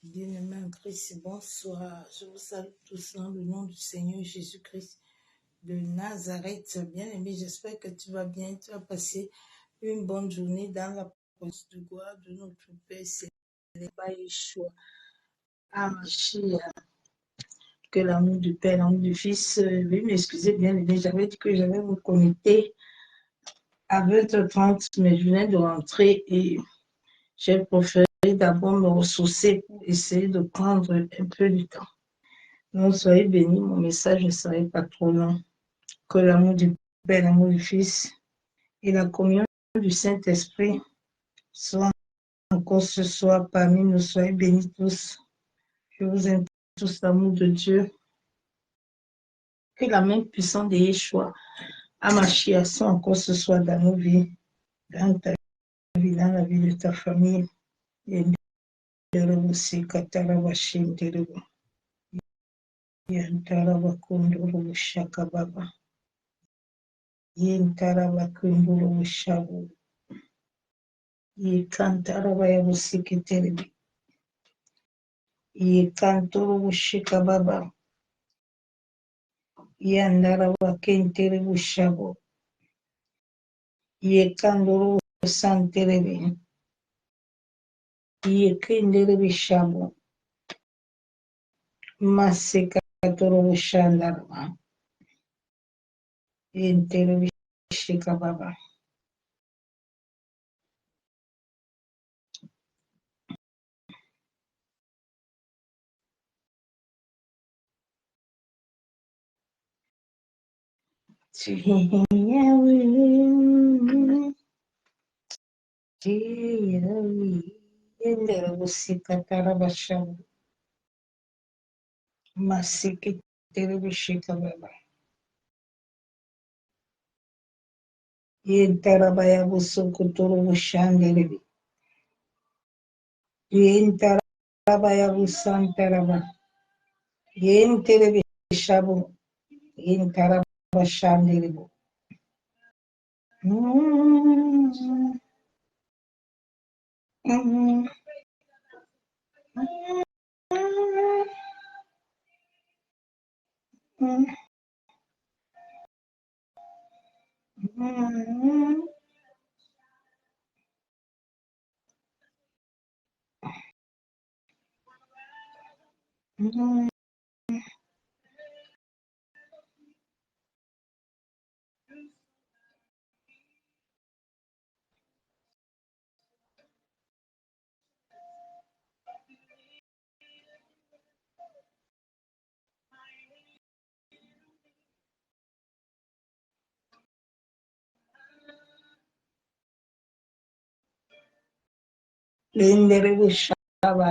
Bien-aimés en Christ, bonsoir. Je vous salue tous dans le nom du Seigneur Jésus-Christ de Nazareth. Bien-aimé, j'espère que tu vas bien. Tu vas passer une bonne journée dans la présence de gloire de notre Père Céleste, Yeshua HaMashiach. Que l'amour du Père, l'amour du Fils, oui, m'excusez bien-aimé, j'avais dit que j'allais me connecter à 20h30, mais je venais de rentrer et j'ai préféré d'abord me ressourcer pour essayer de prendre un peu du temps. Donc, soyez bénis, mon message ne serait pas trop long. Que l'amour du Père, l'amour du Fils et la communion du Saint-Esprit soient encore ce soir parmi nous. Soyez bénis tous. Je vous invite tous l'amour de Dieu. Que la main puissante de Yeshua HaMashiach soit encore ce soir dans nos vies, dans ta vie, dans la vie de ta famille. Et aussi, Katarabashin, Yantarabakunduru Shakababa. Yentarabakunduru Shabu. Yekantarabaya Busikiteri. Yekanturu Bushikababa. Yandarabakenteri Bushabu. Yekanduru Santerebi. Yekendere Bishabu. Masikaturu Bushandaraba. Yentere Bishikababa. Yendere Busikatarabashabu. Masikiteri Bishikababa. Yentarabaya Busukuturu Bushanderebi. Yentarabaya Busantaraba. Yenterebi Shabu. Yentaraba Shanderibu. Lenderebu Shaba.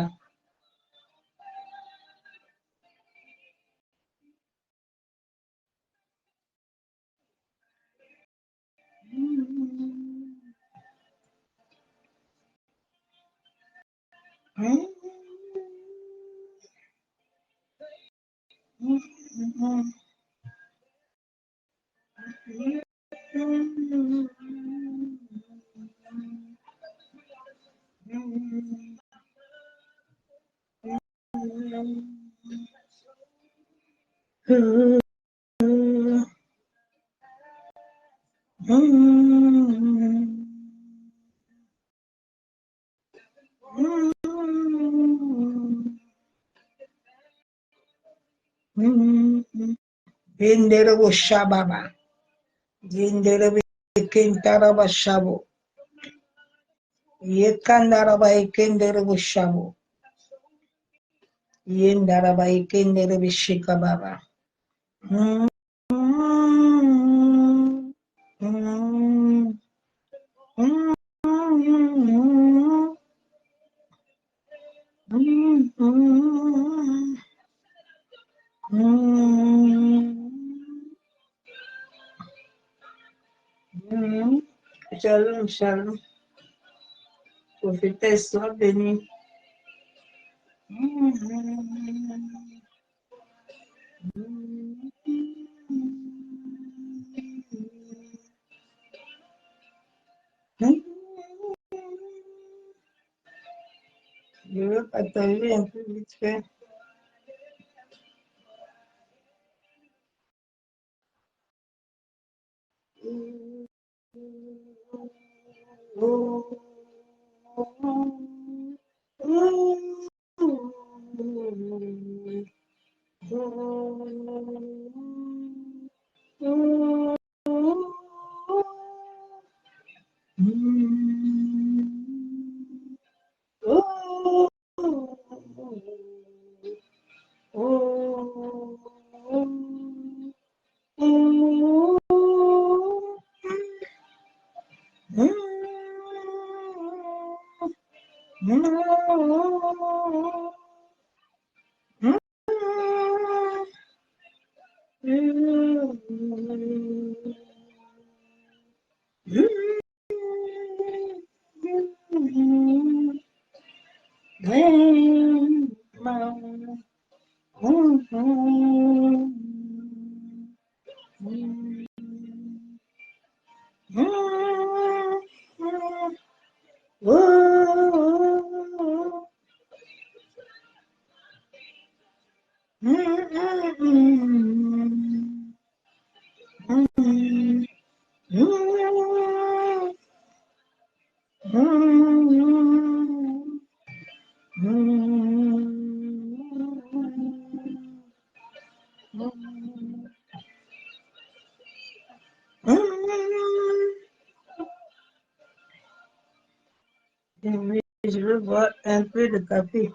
Yenderebu Shababa. Yenderebu Kentaraba Shabu. Yekandaraba Kenderebu Shabu. Yendaraba Kenderebu Shikababa. Shalom, shalom. Prophétesse, sois bénie. Je veux partager un peu vite fait. Je veux boire un peu de café.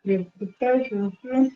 L'écoutage un peu.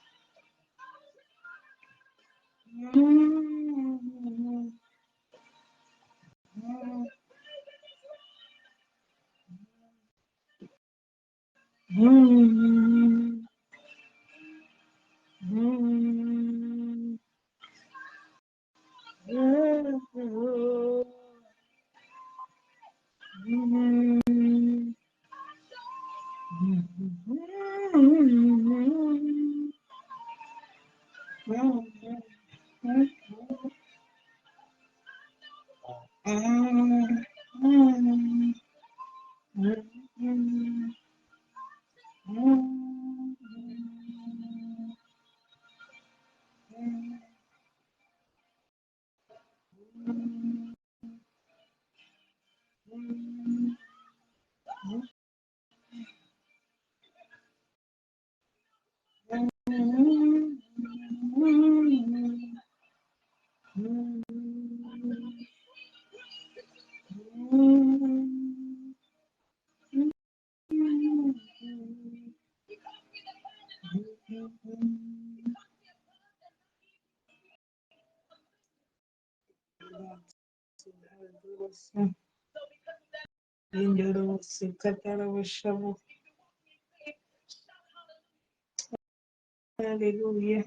Alléluia.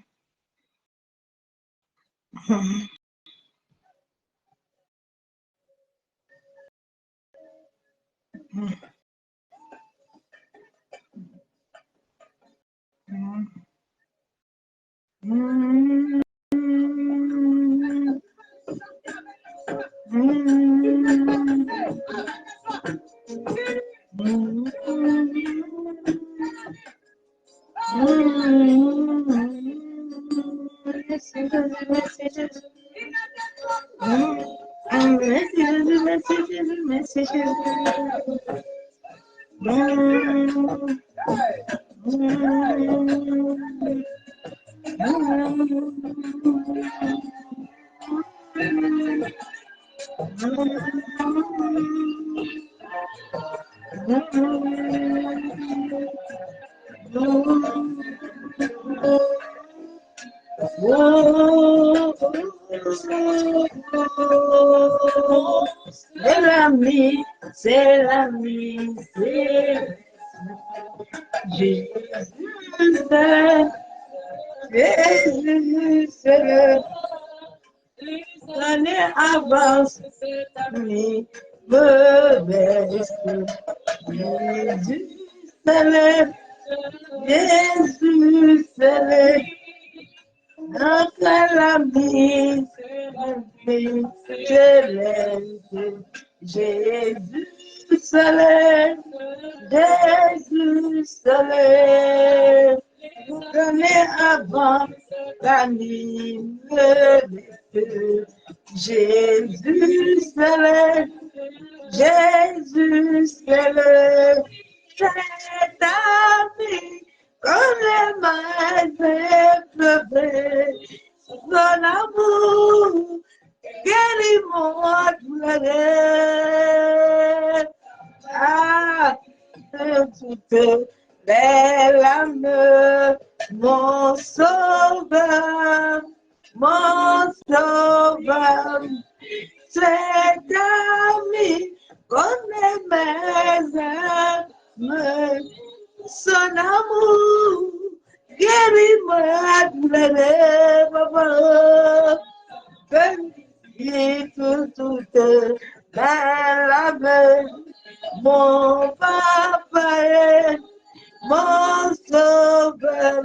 C'est Jésus, c'est le l'année avance, mais me baisse. Jésus, c'est le Jésus, c'est le entre la vie, je l'aime. Jésus, c'est le Jésus, c'est le l'année avant la nuit me baisse. Jésus, c'est le Jésus, c'est le cet ami qu'on aimait pleurer. Son amour guérit-moi pleurer. Ah, toutes les larmes, mon sauveur, cet ami qu'on aimait, son amour guérit-moi pleurer, papa. Bénis toute la larme, mon papa est mon sauveur,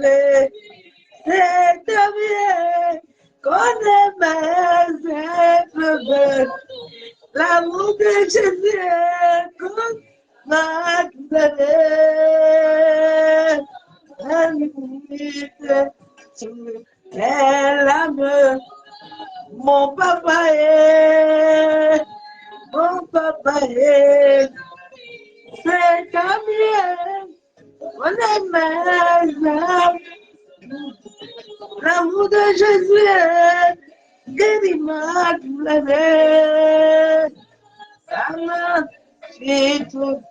c'est bien qu'on aimait pleurer. L'amour de Jésus est comme ma pleurer. L'âme, mon papa est, c'est comme bien. On aime l'amour de Jésus, guéris-moi pleurer. Ça m'a fait tout,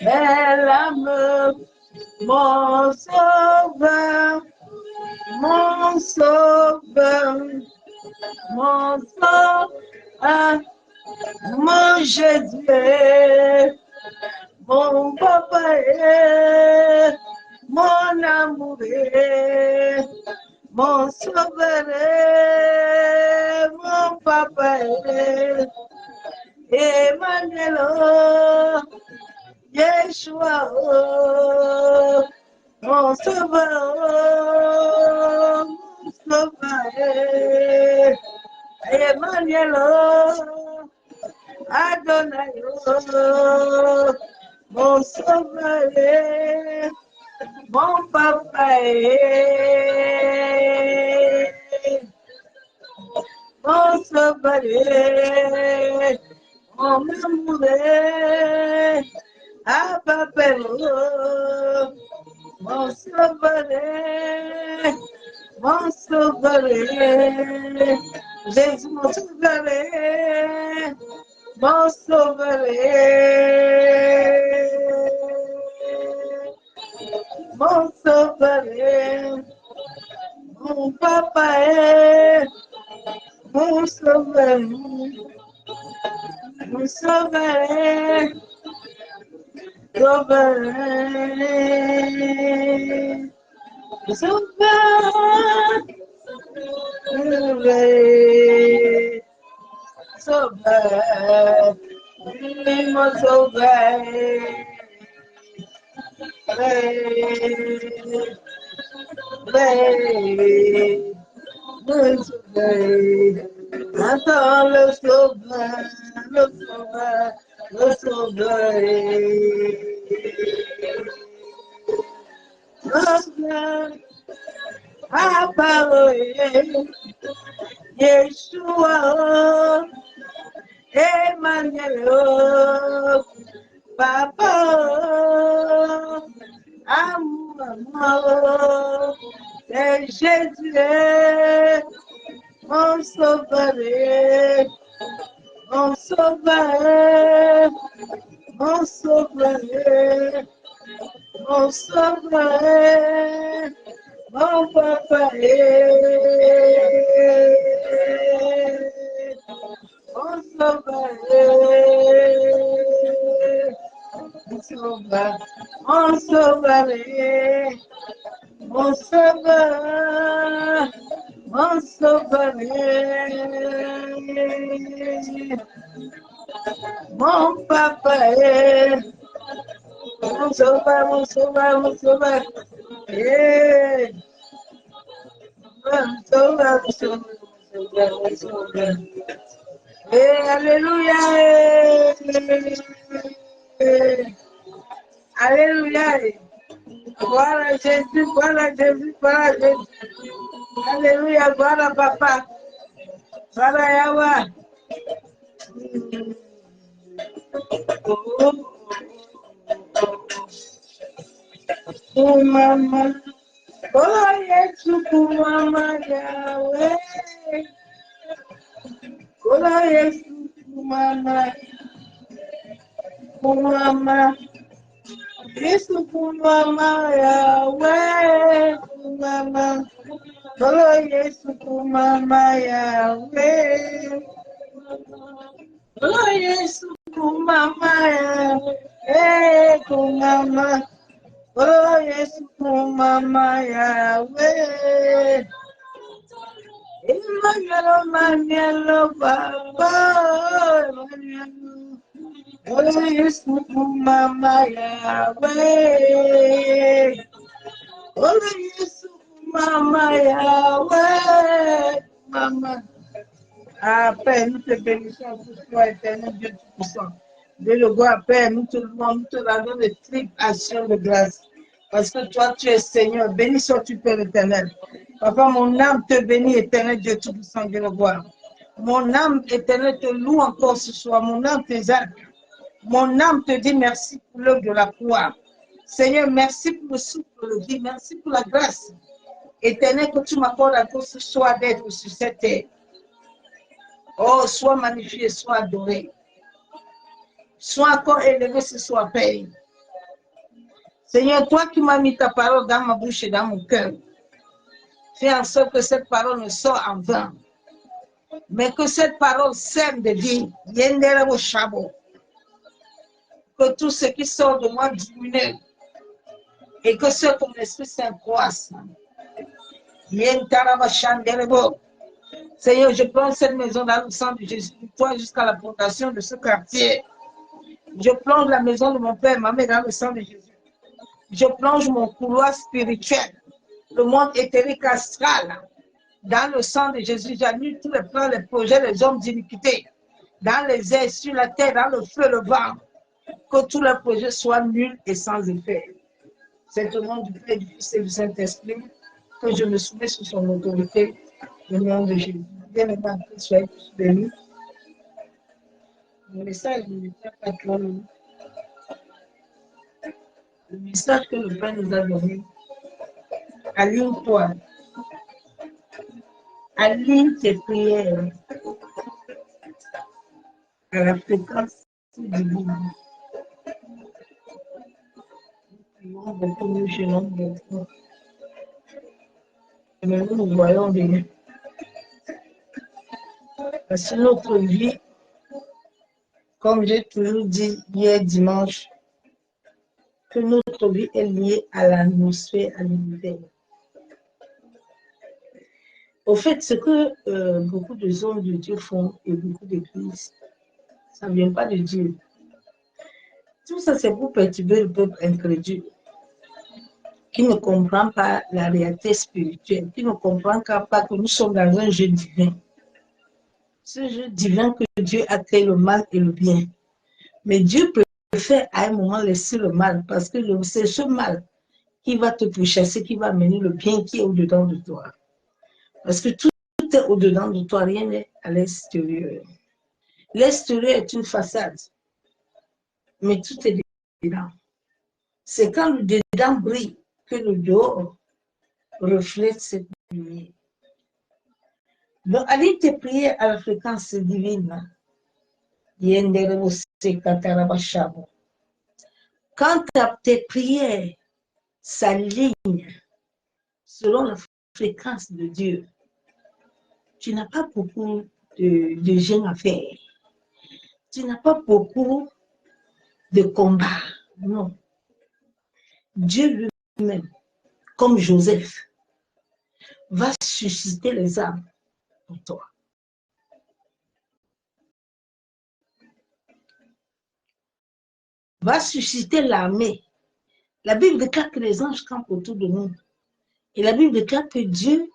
belle âme, mon sauveur, mon Jésus. Mon papa est, mon amour est, mon sauveur est, mon papa est, Emmanuel, Yeshua, mon sauveur est, Emmanuel, Adonai, mon sauveur est, mon papa est, mon sauveur est, mon amour est, Abba Père, mon sauveur est, mon sauveur est, Jésus mon sauveur est, mon sauveur est, mon sauveur est, mon papa est, mon sauveur est, mon sauveur est, sauveur est, sauveur, sauveur, mon sauveur, mon sauveur, attends le sauveur, le sauveur, le sauveur, sauveur, à parole, Yeshua, Emmanuel, Papa, amour, c'est Jésus, mon sauveur, mon sauveur, mon sauveur, mon sauveur, mon papa mon sauveur, sauveur, mon sauveur, mon sauveur, mon sauveur, mon papa, mon sauveur, mon sauveur, mon sauveur, mon sauveur, mon sauveur, mon sauveur. Alléluia. Alléluia. Voilà Jésus, voilà Jésus, voilà Jésus. Alléluia, voilà Papa. Voilà Yahweh. Oh mama. Oh Yesu mama Yahweh. Oh Yesu mama. Mama. Yesu mama Yahweh. Mama. Oh Yesu mama Yahweh. Oh Yesu mama Yahweh. Mama. Oh Yesu mama Yahweh. Emmanuel, Emmanuel, Papa. Oh Yesu mama Yahweh. Oh Yesu mama Yahweh. Mama. Père, nous te bénissons pour toi, éternel Dieu Tout-Puissant. Dieu le gloire, Père, nous te louons, nous te rendons de triples actions de grâce. Parce que toi, tu es Seigneur. Béni sois-tu, Père éternel. Papa, mon âme te bénit, éternel Dieu Tout-Puissant, Dieu le gloire. Mon âme éternelle te loue encore ce soir. Mon âme t'exalte. Mon âme te dit merci pour l'œuvre de la croix. Seigneur, merci pour le souffle de vie. Merci pour la grâce éternelle que tu m'accordes encore ce soir d'être sur cette terre. Oh, sois magnifié, sois adoré. Sois encore élevé ce soir, Père. Seigneur, toi qui m'as mis ta parole dans ma bouche et dans mon cœur, fais en sorte que cette parole ne sorte en vain, mais que cette parole sème de vie. Que tout ce qui sort de moi diminue et que ce que mon esprit saint croisse. Seigneur, je plonge cette maison dans le sang de Jésus, toi jusqu'à la fondation de ce quartier. Je plonge la maison de mon père, ma mère dans le sang de Jésus. Je plonge mon couloir spirituel, le monde éthérique astral, dans le sang de Jésus. J'annule tous les plans, les projets, les hommes d'iniquité, dans les airs, sur la terre, dans le feu, le vent. Que tous les projets soient nuls et sans effet. C'est au nom du Père, du Fils et du Saint-Esprit que je me soumets sous son autorité, au nom de Jésus. Bien aimé, soyez tous bénis. Le message ne tient pas 3 minutes. Le message que le Père nous a donné, aligne-toi, aligne tes prières à la fréquence divine. Nous beaucoup, nous gênons beaucoup. Mais nous nous voyons bien. Parce que notre vie, comme j'ai toujours dit hier dimanche, que notre vie est liée à l'atmosphère, à l'univers. Au fait, ce que beaucoup de hommes de Dieu font et beaucoup d'églises, ça ne vient pas de Dieu. Tout ça, c'est pour perturber le peuple incrédule, qui ne comprend pas la réalité spirituelle, qui ne comprend pas que nous sommes dans un jeu divin. Ce jeu divin que Dieu a créé le mal et le bien. Mais Dieu préfère à un moment laisser le mal, parce que c'est ce mal qui va te pourchasser, qui va amener le bien qui est au-dedans de toi. Parce que tout est au-dedans de toi, rien n'est à l'extérieur. L'extérieur est une façade, mais tout est dedans. C'est quand le dedans brille que le dehors reflète cette lumière. Donc, allez te prier à la fréquence divine. Quand tes prières s'alignent selon la fréquence de Dieu, tu n'as pas beaucoup de gêne à faire. Tu n'as pas beaucoup de combats. Non. Dieu lui-même, comme Joseph, va susciter les âmes pour toi. Va susciter l'armée. La Bible déclare que les anges campent autour de nous. Et la Bible déclare que Dieu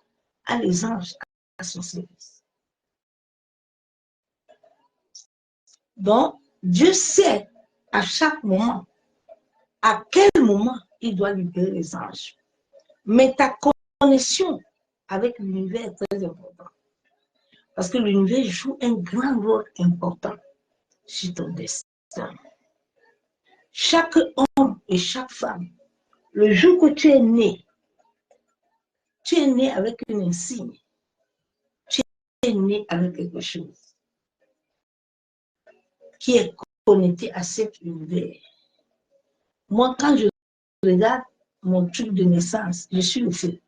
a les anges à son service. Donc, Dieu sait à chaque moment à quel moment il doit libérer les anges. Mais ta connexion avec l'univers est très importante. Parce que l'univers joue un grand rôle important sur ton destin. Chaque homme et chaque femme, le jour que tu es né avec une insigne. Tu es né avec quelque chose qui est connecté à cet univers. Moi, quand je regarde mon truc de naissance, je suis le feu.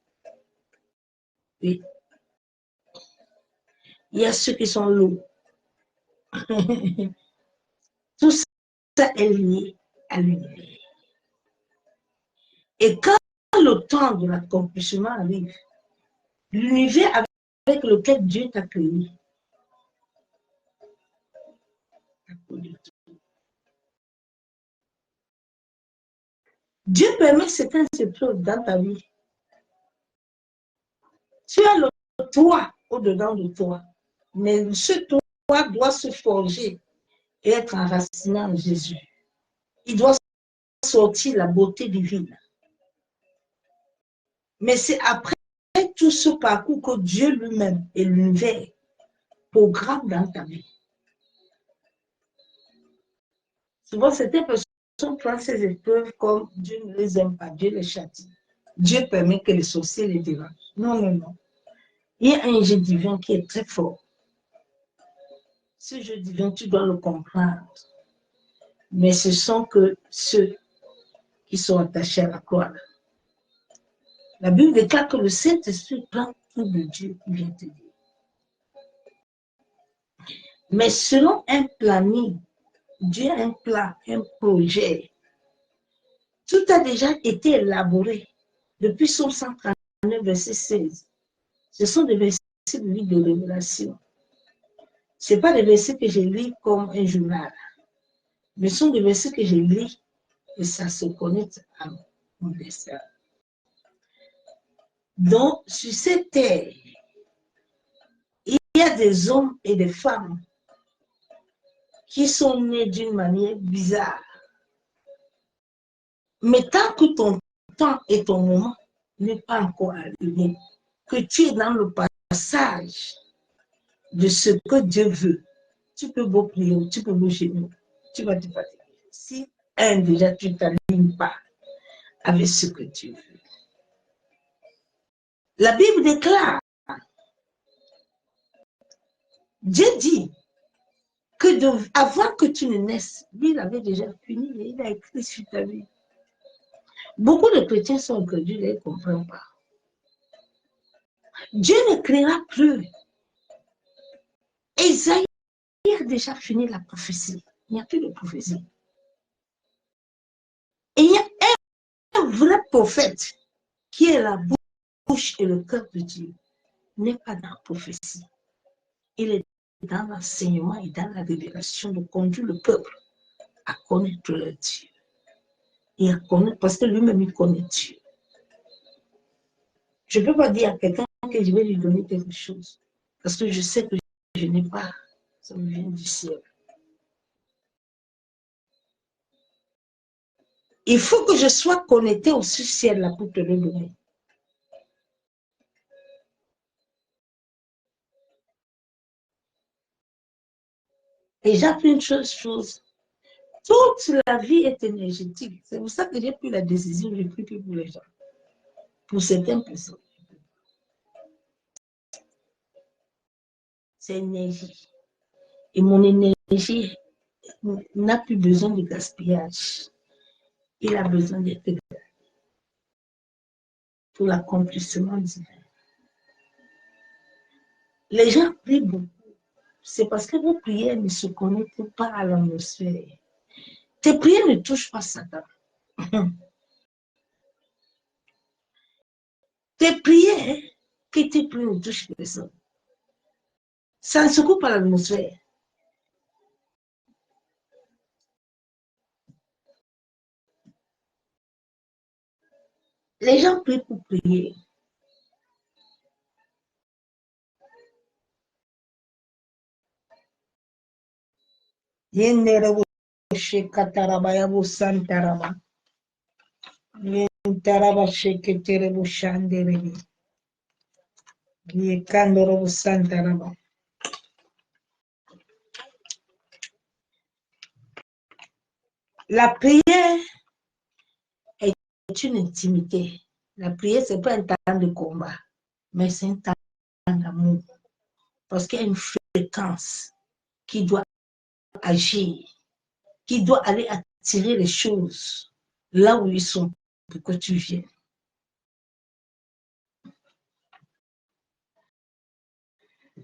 Oui. Il y a ceux qui sont l'eau. Tout ça est lié à l'univers. Et quand le temps de l'accomplissement arrive, l'univers avec lequel Dieu t'a créé, Dieu permet certaines épreuves dans ta vie. Tu as le toit au-dedans de toi, mais ce toit doit se forger et être enraciné en Jésus. Il doit sortir la beauté divine. Mais c'est après tout ce parcours que Dieu lui-même et l'univers programment dans ta vie. Souvent, certaines personnes prennent ces épreuves comme Dieu ne les aime pas, Dieu les châtie. Dieu permet que les sorciers les dérangent. Non, non, non. Il y a un jeu divin qui est très fort. Ce jeu divin, tu dois le comprendre. Mais ce sont que ceux qui sont attachés à la croix. La Bible déclare que le Saint-Esprit prend tout de Dieu, il vient te dire. Mais selon un planning, Dieu a un plan, un projet. Tout a déjà été élaboré depuis Psaume 139, verset 16. Ce sont des versets de livre de Révélation. Ce n'est pas des versets que je lis comme un journal, mais ce sont des versets que je lis et ça se connecte à mon destin. Donc, sur cette terre, il y a des hommes et des femmes qui sont nés d'une manière bizarre. Mais tant que ton temps et ton moment n'est pas encore arrivé, que tu es dans le passage de ce que Dieu veut, tu peux beau prier, tu peux beau gémir, tu vas te fatiguer. Si déjà tu ne t'alignes pas avec ce que tu veux. La Bible déclare, Dieu dit que avant que tu ne naisses, lui il avait déjà fini et il a écrit sur ta vie. Beaucoup de chrétiens sont incrédules et ne comprennent pas. Dieu ne créera plus. Isaïe a déjà fini la prophétie. Il n'y a plus de prophétie. Et il y a un vrai prophète qui est la bouche et le cœur de Dieu. Il n'est pas dans la prophétie. Il est dans l'enseignement et dans la révélation de conduire le peuple à connaître leur Dieu. Et à connaître, parce que lui-même, il connaît Dieu. Je ne peux pas dire à quelqu'un que je vais lui donner quelque chose, parce que je sais que je n'ai pas. Ça me vient du ciel. Il faut que je sois connecté au ciel là pour te le donner. Et j'ai appris une chose. Toute la vie est énergétique. C'est pour ça que j'ai pris la décision, je ne prie plus pour les gens. Pour certaines personnes. C'est énergie. Et mon énergie n'a plus besoin de gaspillage. Il a besoin d'être pour l'accomplissement divin. Les gens prient beaucoup. C'est parce que vos prières ne se connectent pas à l'atmosphère. Tes prières ne touchent pas Satan. Tes prières que tes prières ne touchent personne. Ça ne secoue pas l'atmosphère. Les gens prient pour prier. Yenderebo shekataraba yabo santaraba. Yentaraba sheketerebo shanderebe. Yekandorobo santaraba. La prière est une intimité. La prière, ce n'est pas un temps de combat, mais c'est un temps d'amour. Parce qu'il y a une fréquence qui doit agir, qui doit aller attirer les choses là où ils sont pour que tu viennes.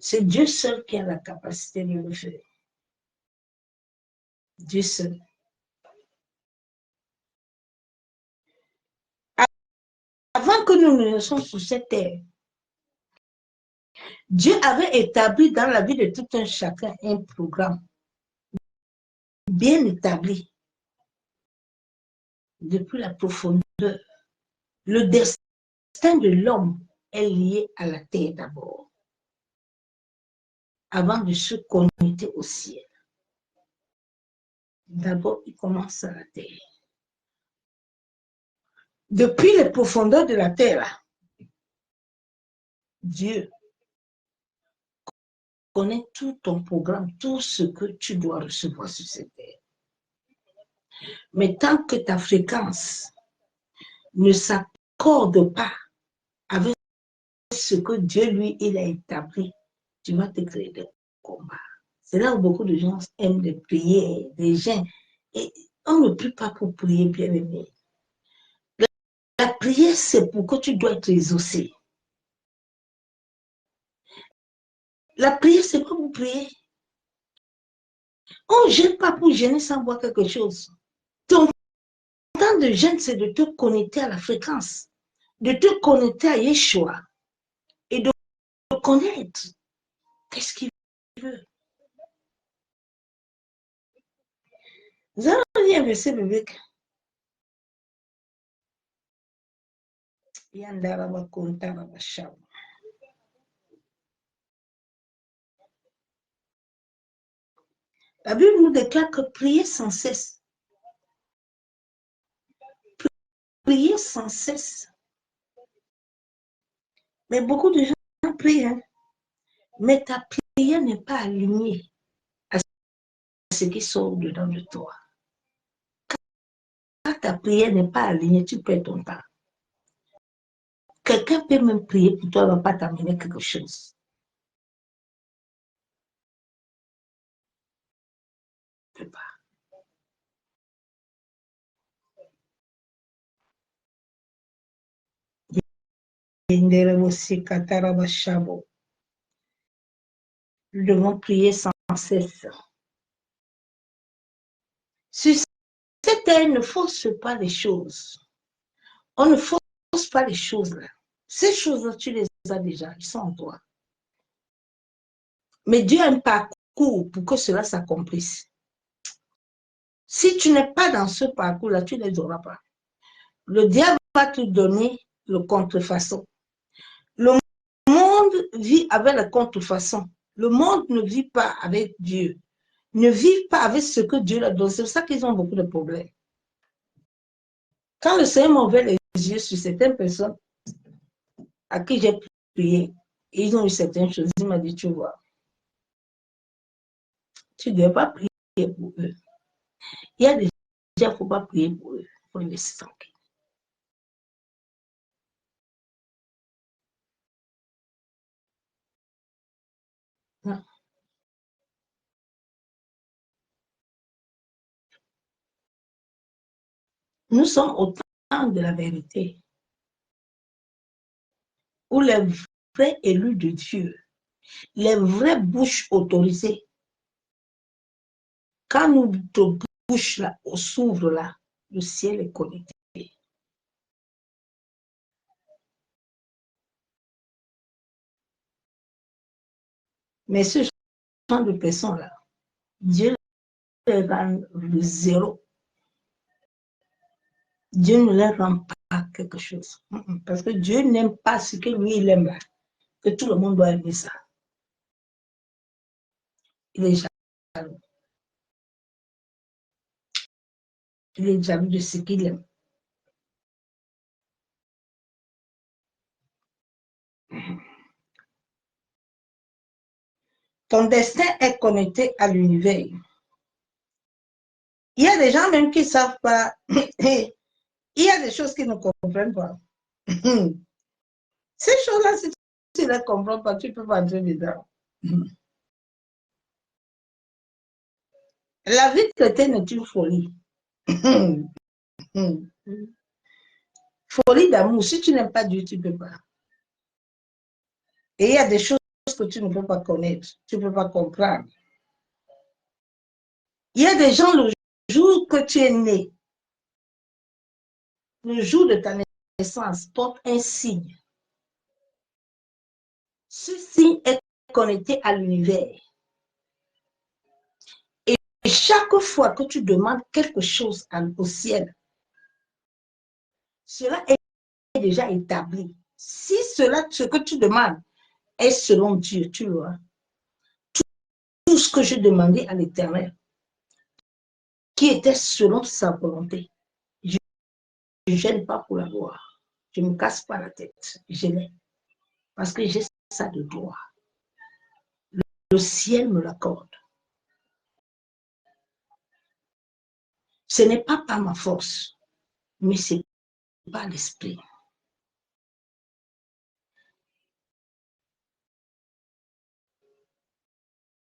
C'est Dieu seul qui a la capacité de le faire. Dieu seul. Avant que nous ne soyons sur cette terre, Dieu avait établi dans la vie de tout un chacun un programme bien établi depuis la profondeur. Le destin de l'homme est lié à la terre d'abord, avant de se connecter au ciel. D'abord, il commence à la terre. Depuis les profondeurs de la terre, Dieu connaît tout ton programme, tout ce que tu dois recevoir sur cette terre. Mais tant que ta fréquence ne s'accorde pas avec ce que Dieu, lui, il a établi, tu vas te créer des combats. C'est là où beaucoup de gens aiment de prier, des gens. Et on ne prie pas pour prier, bien aimé. La prière, c'est pour que tu dois être exaucé. La prière, c'est pas pour prier. On ne gêne pas pour gêner sans voir quelque chose. Ton temps de gêne, c'est de te connecter à la fréquence, de te connecter à Yeshua et de connaître qu'est-ce qu'il veut. Nous allons lire un verset biblique. La Bible nous déclare que prier sans cesse. Prier sans cesse. Mais beaucoup de gens prient, hein? Mais ta prière n'est pas alignée à ce qui sort dedans de toi. Quand ta prière n'est pas alignée, tu perds ton temps. Quelqu'un peut même prier pour toi, ne va pas t'amener quelque chose. Ne peut pas. Nous devons prier sans cesse. Sur cette terre, ne force pas les choses. On ne force pas les choses là. Ces choses-là, tu les as déjà, ils sont en toi. Mais Dieu a un parcours pour que cela s'accomplisse. Si tu n'es pas dans ce parcours-là, tu ne les auras pas. Le diable va te donner le contrefaçon. Le monde vit avec la contrefaçon. Le monde ne vit pas avec Dieu. Ne vit pas avec ce que Dieu leur donne. C'est pour ça qu'ils ont beaucoup de problèmes. Quand le Seigneur m'a ouvert les yeux sur certaines personnes à qui j'ai prié, et ils ont eu certaines choses, il m'a dit, tu vois, tu ne dois pas prier pour eux. Il y a des gens, il ne faut pas prier pour eux. Il faut les laisser tranquilles. Non. Nous sommes au temps de la vérité, où les vrais élus de Dieu, les vraies bouches autorisées, quand nous te bouche là, s'ouvre là, le ciel est connecté. Mais ce genre de personnes-là, Dieu les rend le zéro. Dieu ne leur rend pas quelque chose. Parce que Dieu n'aime pas ce que lui, il aime là. Que tout le monde doit aimer ça. Il est jaloux. Il est jaloux de ce qu'il aime. Ton destin est connecté à l'univers. Il y a des gens même qui ne savent pas. Il y a des choses qu'ils ne comprennent pas. Ces choses-là, si tu ne les comprends pas, tu ne peux pas entrer dedans. La vie chrétienne est une folie. Folie d'amour. Si tu n'aimes pas Dieu, tu ne peux pas. Et il y a des choses que tu ne peux pas connaître, tu ne peux pas comprendre. Il y a des gens, le jour que tu es né, le jour de ta naissance, porte un signe. Ce signe est connecté à l'univers. Et chaque fois que tu demandes quelque chose au ciel, cela est déjà établi. Si ce que tu demandes est selon Dieu, tu l'auras. Tout ce que je demandais à l'Éternel, qui était selon sa volonté, je ne gêne pas pour l'avoir. Je ne me casse pas la tête. Je l'ai. Parce que j'ai ça de droit. Le ciel me l'accorde. Ce n'est pas par ma force, mais c'est par l'esprit.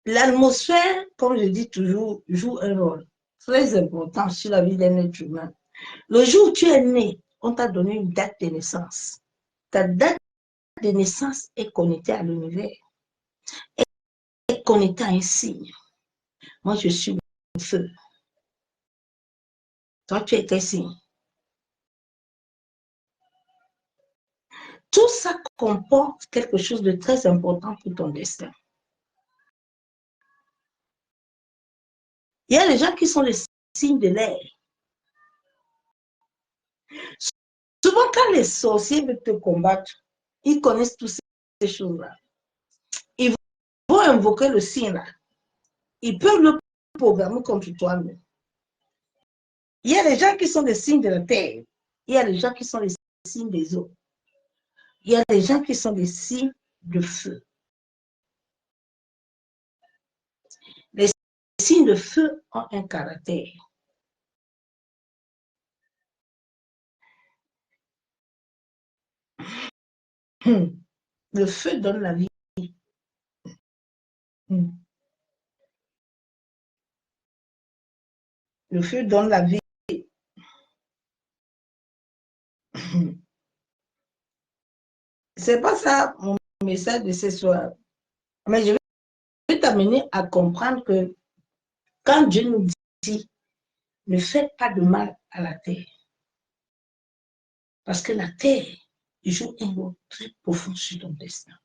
L'atmosphère, comme je dis toujours, joue un rôle très important sur la vie d'un être humain. Le jour où tu es né, on t'a donné une date de naissance. Ta date de naissance est connectée à l'univers, est connectée à un signe. Moi, je suis le feu. Toi, tu es quel signe? Tout ça comporte quelque chose de très important pour ton destin. Il y a des gens qui sont les signes de l'air. Souvent, quand les sorciers veulent te combattre, ils connaissent toutes ces choses-là. Ils vont invoquer le signe là. Ils peuvent le programmer contre toi-même. Il y a des gens qui sont des signes de la terre. Il y a des gens qui sont des signes des eaux. Il y a des gens qui sont des signes de feu. Les signes de feu ont un caractère. Le feu donne la vie. Le feu donne la vie. C'est pas ça mon message de ce soir. Mais je vais t'amener à comprendre que quand Dieu nous dit ne faites pas de mal à la terre, parce que la terre joue un rôle très profond sur ton destin.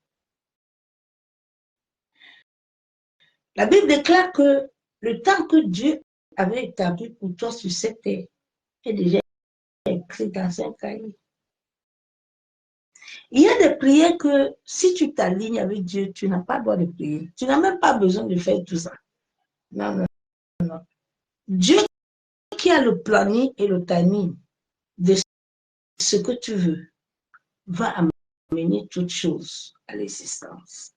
La Bible déclare que le temps que Dieu avait établi pour toi sur cette terre est déjà écrit dans un cahier. Il y a des prières que si tu t'alignes avec Dieu, tu n'as pas le droit de prier. Tu n'as même pas besoin de faire tout ça. Non, non, non. Dieu qui a le planning et le timing de ce que tu veux va amener toutes choses à l'existence.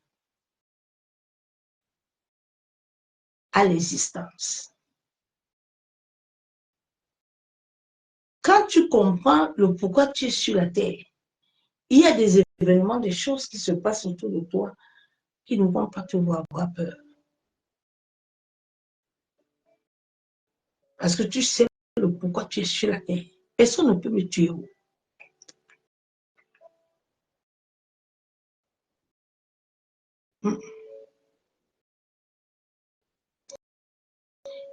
À l'existence. Quand tu comprends le pourquoi tu es sur la terre, il y a des événements, des choses qui se passent autour de toi qui ne vont pas te voir avoir peur. Parce que tu sais le pourquoi tu es sur la terre. Personne ne peut me tuer.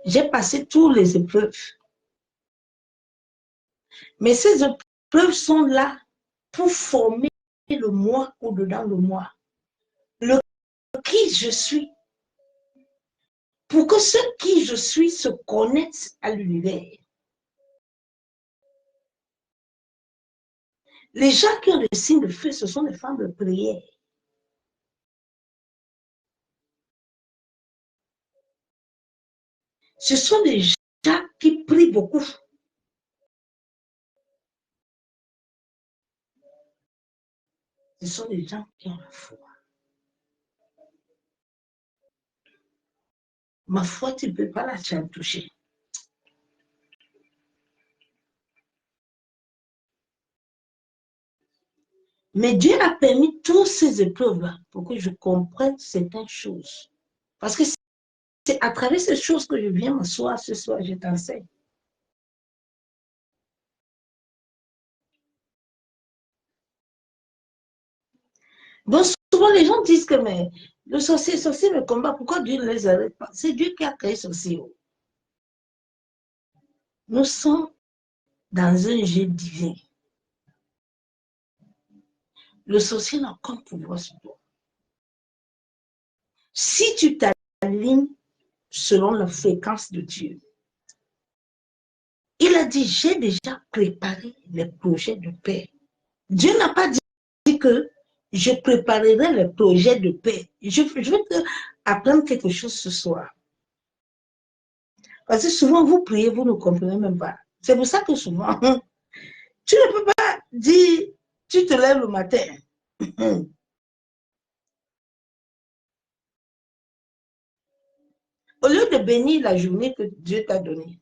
J'ai passé toutes les épreuves. Mais ces épreuves sont là pour former le moi au-dedans de moi. Le qui je suis. Pour que ce qui je suis se connecte à l'univers. Les gens qui ont le signe de feu, ce sont des femmes de prière. Ce sont des gens qui prient beaucoup. Ce sont des gens qui ont la foi. Ma foi, tu ne peux pas la toucher. Mais Dieu a permis toutes ces épreuves-là pour que je comprenne certaines choses. Parce que c'est à travers ces choses que je viens m'asseoir ce soir, je t'enseigne. Donc, souvent, les gens disent que mais, le sorcier me combat. Pourquoi Dieu ne les arrête pas? C'est Dieu qui a créé ce sorcier. Nous sommes dans un jeu divin. Le sorcier n'a aucun pouvoir sur toi. Si tu t'alignes selon la fréquence de Dieu, il a dit, j'ai déjà préparé les projets de paix. Dieu n'a pas dit que je préparerai les projets de paix. Je veux apprendre quelque chose ce soir. Parce que souvent, vous priez, vous ne comprenez même pas. C'est pour ça que souvent, tu ne peux pas dire, tu te lèves le matin. Au lieu de bénir la journée que Dieu t'a donnée,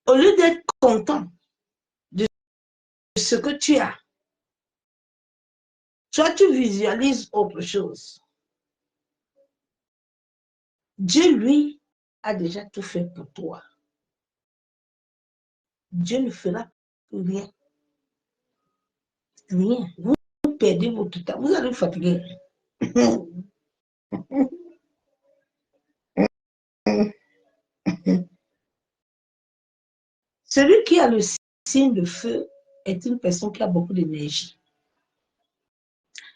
au lieu d'être content de ce que tu as, toi, tu visualises autre chose. Dieu, lui, a déjà tout fait pour toi. Dieu ne fera rien. Rien. Vous perdez votre temps. Vous allez vous fatiguer. Celui qui a le signe de feu est une personne qui a beaucoup d'énergie.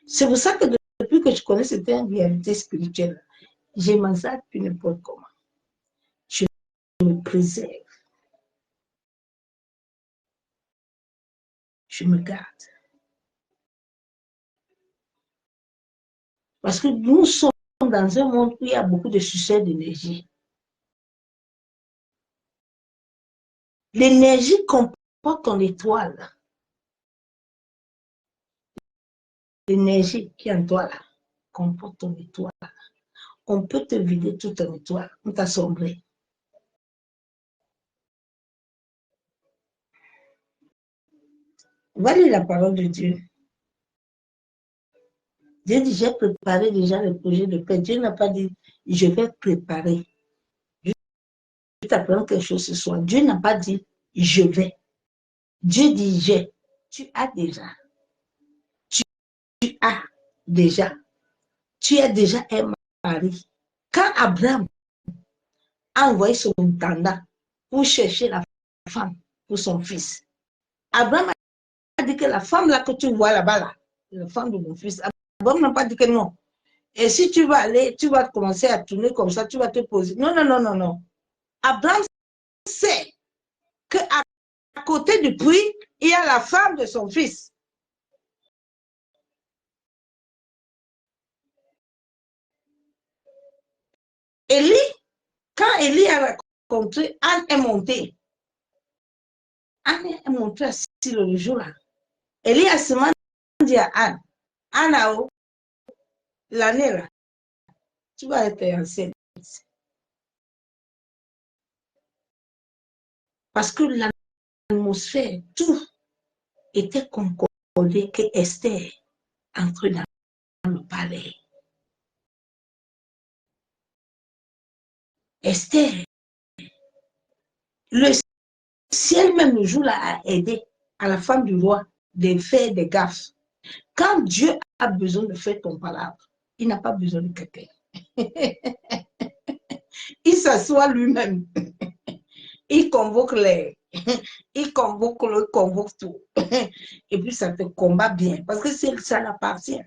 C'est pour ça que depuis que je connais cette réalité spirituelle, j'ai m'en plus n'importe comment. Je me préserve. Je me garde. Parce que nous sommes dans un monde où il y a beaucoup de succès d'énergie. L'énergie comporte ton étoile. L'énergie qui est en toi là, comporte ton étoile. On peut te vider toute ton étoile. On t'a sombré. Voilà la parole de Dieu. Dieu dit, j'ai préparé déjà le projet de paix. Dieu n'a pas dit, je vais préparer. Je vais t'apprendre quelque chose ce soir. Dieu n'a pas dit, je vais. Dieu dit, j'ai. Tu as déjà. Tu as déjà. Tu as déjà un mari. Quand Abraham a envoyé son intendant pour chercher la femme pour son fils, Abraham a dit que la femme là que tu vois là-bas, là, la femme de mon fils, Abraham n'a pas dit que non. Et si tu vas aller, tu vas commencer à tourner comme ça, tu vas te poser. Non, non, non, non, non. Abraham sait qu'à côté du puits, il y a la femme de son fils. Élie, quand Élie a rencontré, Anne est montée. Anne est montée assis le jour-là. Élie a seulement dit à Anne, Anne, l'année là, tu vas être enceinte. Parce que l'atmosphère, tout était concordé que Esther entre dans le palais. Esther, le ciel même le jour-là a aidé à la femme du roi de faire des gaffes. Quand Dieu a besoin de faire ton palabre, il n'a pas besoin de quelqu'un. Il s'assoit lui-même. Il convoque les... Il convoque tout. Et puis ça te combat bien. Parce que ça l'appartient.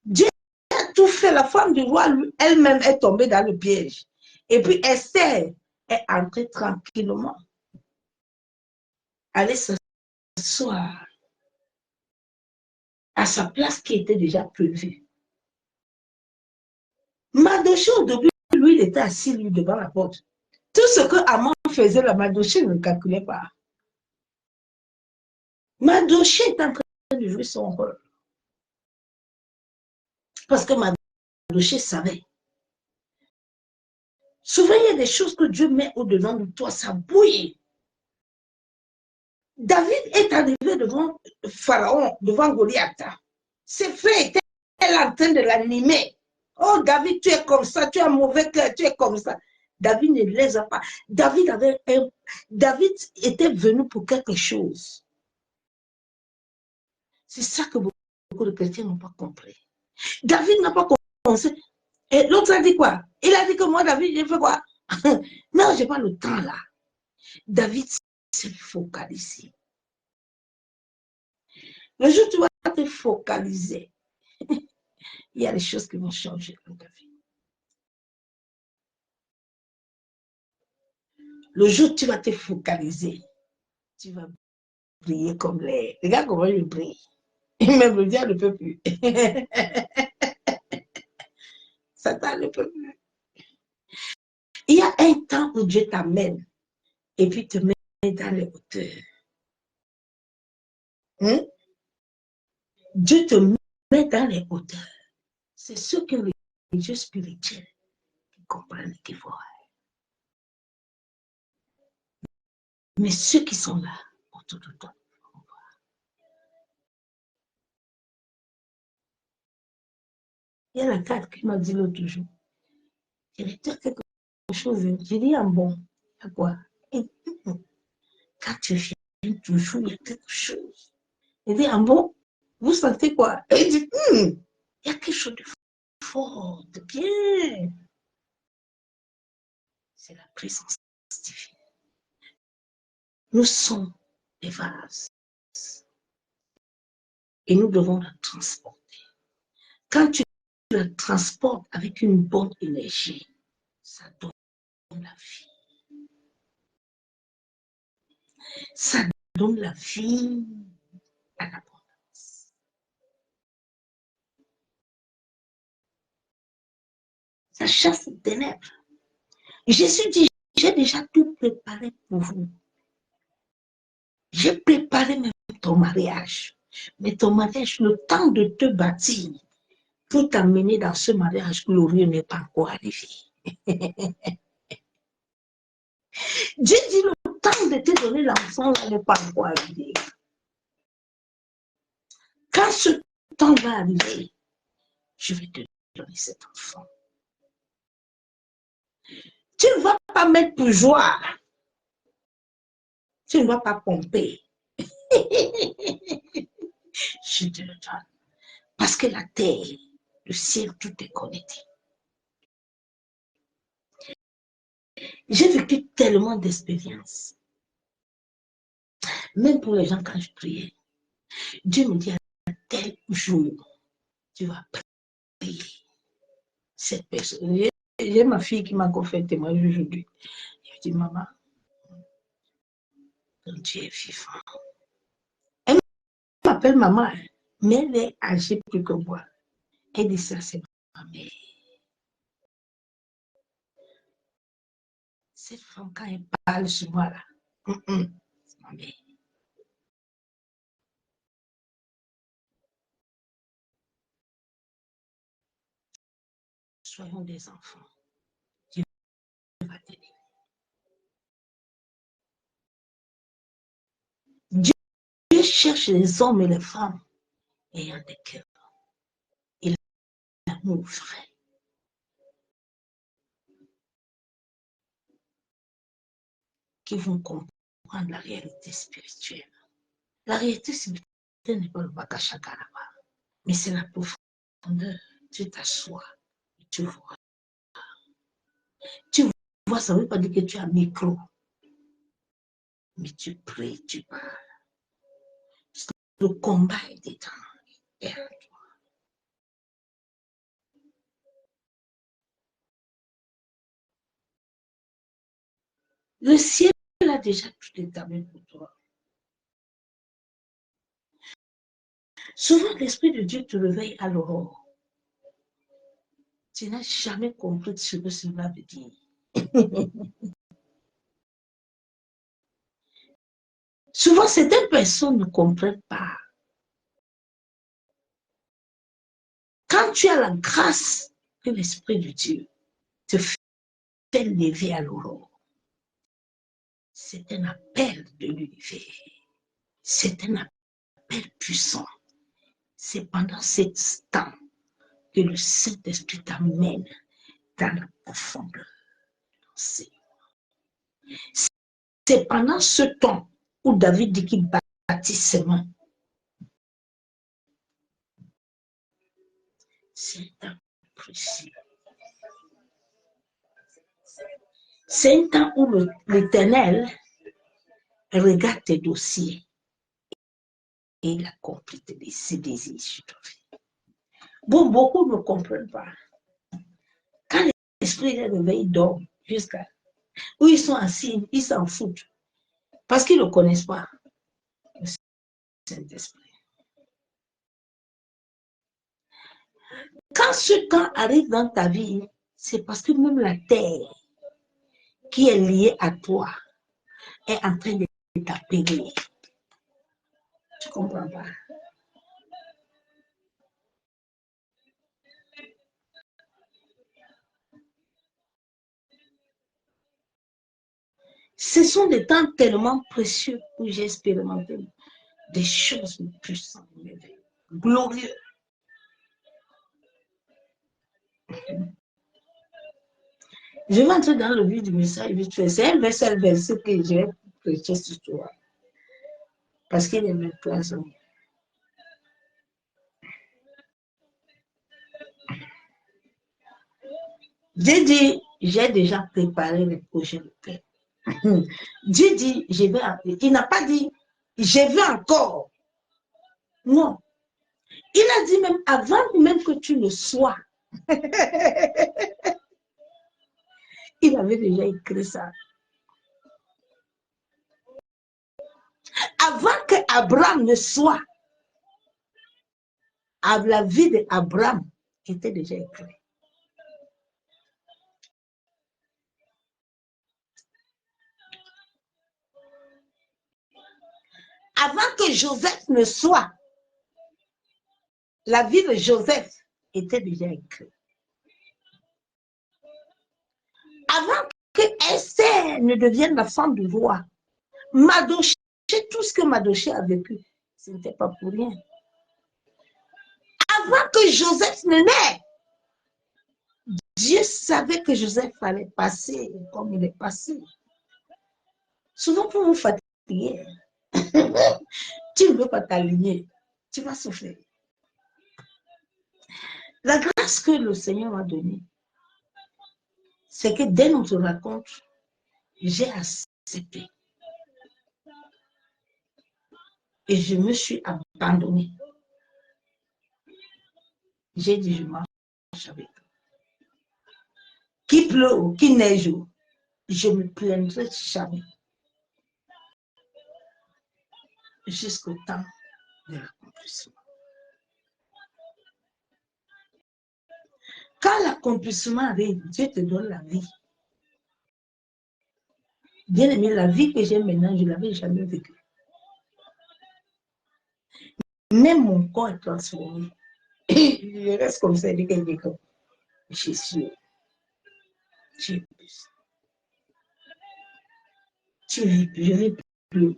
Dieu a tout fait. La femme du roi, elle-même, est tombée dans le piège. Et puis Esther est entrée tranquillement. Allez s'asseoir à sa place qui était déjà prévue. Mardochée, au début, lui, il était assis lui, devant la porte. Tout ce que Haman faisait, la Mardochée ne le calculait pas. Mardochée est en train de jouer son rôle. Parce que Mardochée savait. Souvent, il y a des choses que Dieu met au-dedans de toi, ça bouille. David est arrivé devant Pharaon, devant Goliath. Ses frères étaient en train de l'animer. Oh, David, tu es comme ça, tu as un mauvais cœur, tu es comme ça. David ne les a pas. David était venu pour quelque chose. C'est ça que beaucoup de chrétiens n'ont pas compris. David n'a pas commencé. Et l'autre a dit quoi? Il a dit que moi, David, j'ai fait quoi? Non, je n'ai pas le temps là. David s'est focalisé. Le jour où tu vas te focaliser, il y a des choses qui vont changer dans ta vie. Le jour où tu vas te focaliser, tu vas briller comme l'air. Regarde comment je brille. Même le diable ne peut plus. Satan ne peut plus. Il y a un temps où Dieu t'amène et puis te met dans les hauteurs. Dieu te met dans les hauteurs. C'est ceux qui ont les yeux spirituels qui comprennent et qui voient. Mais ceux qui sont là autour de toi, il y a la carte qui m'a dit l'autre jour. Il y a quelque chose. J'ai dit, ah bon, il y a quoi? Quand tu viens toujours, il y a quelque chose. Il dit, ah bon, vous sentez quoi? Et il dit, il y a quelque chose de fort, de bien. C'est la présence divine. Nous sommes des vases. Et nous devons la transporter. Quand tu la transportes avec une bonne énergie, ça donne la vie. Ça donne la vie à l'abondance. Ça chasse les ténèbres. Jésus dit, j'ai déjà tout préparé pour vous. J'ai préparé même ton mariage. Mais ton mariage, le temps de te bâtir pour t'amener dans ce mariage glorieux n'est pas encore arrivé. Dieu dit, le temps de te donner l'enfant n'est pas encore arrivé. Quand ce temps va arriver, je vais te donner cet enfant. Tu ne vas pas mettre pour joie. Tu ne vas pas pomper. Je te le donne. Parce que la terre, le ciel, tout est connecté. J'ai vécu tellement d'expériences. Même pour les gens, quand je priais, Dieu me dit à tel jour, tu vas prier cette personne. J'ai ma fille qui m'a fait témoignage aujourd'hui. Je dis, maman, Dieu est vivant. Elle m'appelle maman, mais elle est âgée plus que moi. Elle dit ça, c'est ma mère. Cette femme, quand elle parle sur moi, là, c'est ma mère. Soyons des enfants. Dieu va t'aider. Dieu cherche les hommes et les femmes ayant des cœurs et l'amour vrai. Qui vont comprendre la réalité spirituelle. La réalité spirituelle n'est pas le bakashaka là-bas, mais c'est la profondeur. Tu t'assois et tu vois Tu vois, ça ne veut pas dire que tu as un micro. Mais tu pries, tu parles. Le combat est dedans. Le ciel a déjà tout établi pour toi. Souvent, l'Esprit de Dieu te réveille à l'aurore. Tu n'as jamais compris ce que cela veut dire. Souvent, certaines personnes ne comprennent pas. Quand tu as la grâce que l'Esprit de Dieu te fait lever à l'aurore, c'est un appel de l'univers. C'est un appel puissant. C'est pendant cet instant que le Saint-Esprit t'amène dans la profondeur. C'est pendant ce temps où David dit qu'il bâtit ses mains. C'est un temps précieux. C'est un temps où l'Éternel regarde tes dossiers et il accomplit ses désirs sur ta vie. Bon, beaucoup ne comprennent pas. Quand l'esprit est réveillé, il dort jusqu'à où ils sont assis, ils s'en foutent parce qu'ils ne le connaissent pas, le Saint-Esprit. Quand ce temps arrive dans ta vie, c'est parce que même la terre qui est liée à toi est en train de t'appeler. Tu ne comprends pas? Ce sont des temps tellement précieux où j'ai expérimenté des choses puissantes, glorieuses. Je vais entrer dans le vif du message virtuel. C'est un seul verset que je vais prêcher sur toi. Parce qu'il est même place. Dieu dit, j'ai déjà préparé les projets de paix. Dieu dit, je vais. Il n'a pas dit, je veux encore. Non. Il a dit même avant même que tu le sois. Il avait déjà écrit ça. Avant que Abraham ne soit, la vie d'Abraham était déjà écrite. Avant que Joseph ne soit, la vie de Joseph était déjà écrite. Avant que Esther ne devienne la femme du roi, Mardochée, tout ce que Mardochée a vécu, ce n'était pas pour rien. Avant que Joseph ne naisse, Dieu savait que Joseph allait passer comme il est passé. Souvent, pour vous fatiguer, tu ne veux pas t'aligner, tu vas souffrir. La grâce que le Seigneur m'a donnée, c'est que dès notre rencontre, j'ai accepté. Et je me suis abandonnée. J'ai dit, je marche avec toi. Qu'il pleut, qu'il neige, je ne me plaindrai jamais. Jusqu'au temps de l'accomplissement. Quand l'accomplissement arrive, Dieu te donne la vie. Bien aimé, la vie que j'ai maintenant, je ne l'avais jamais vécue. Même mon corps est transformé. Je reste comme ça, je suis. Tu vis plus, je ne vis plus.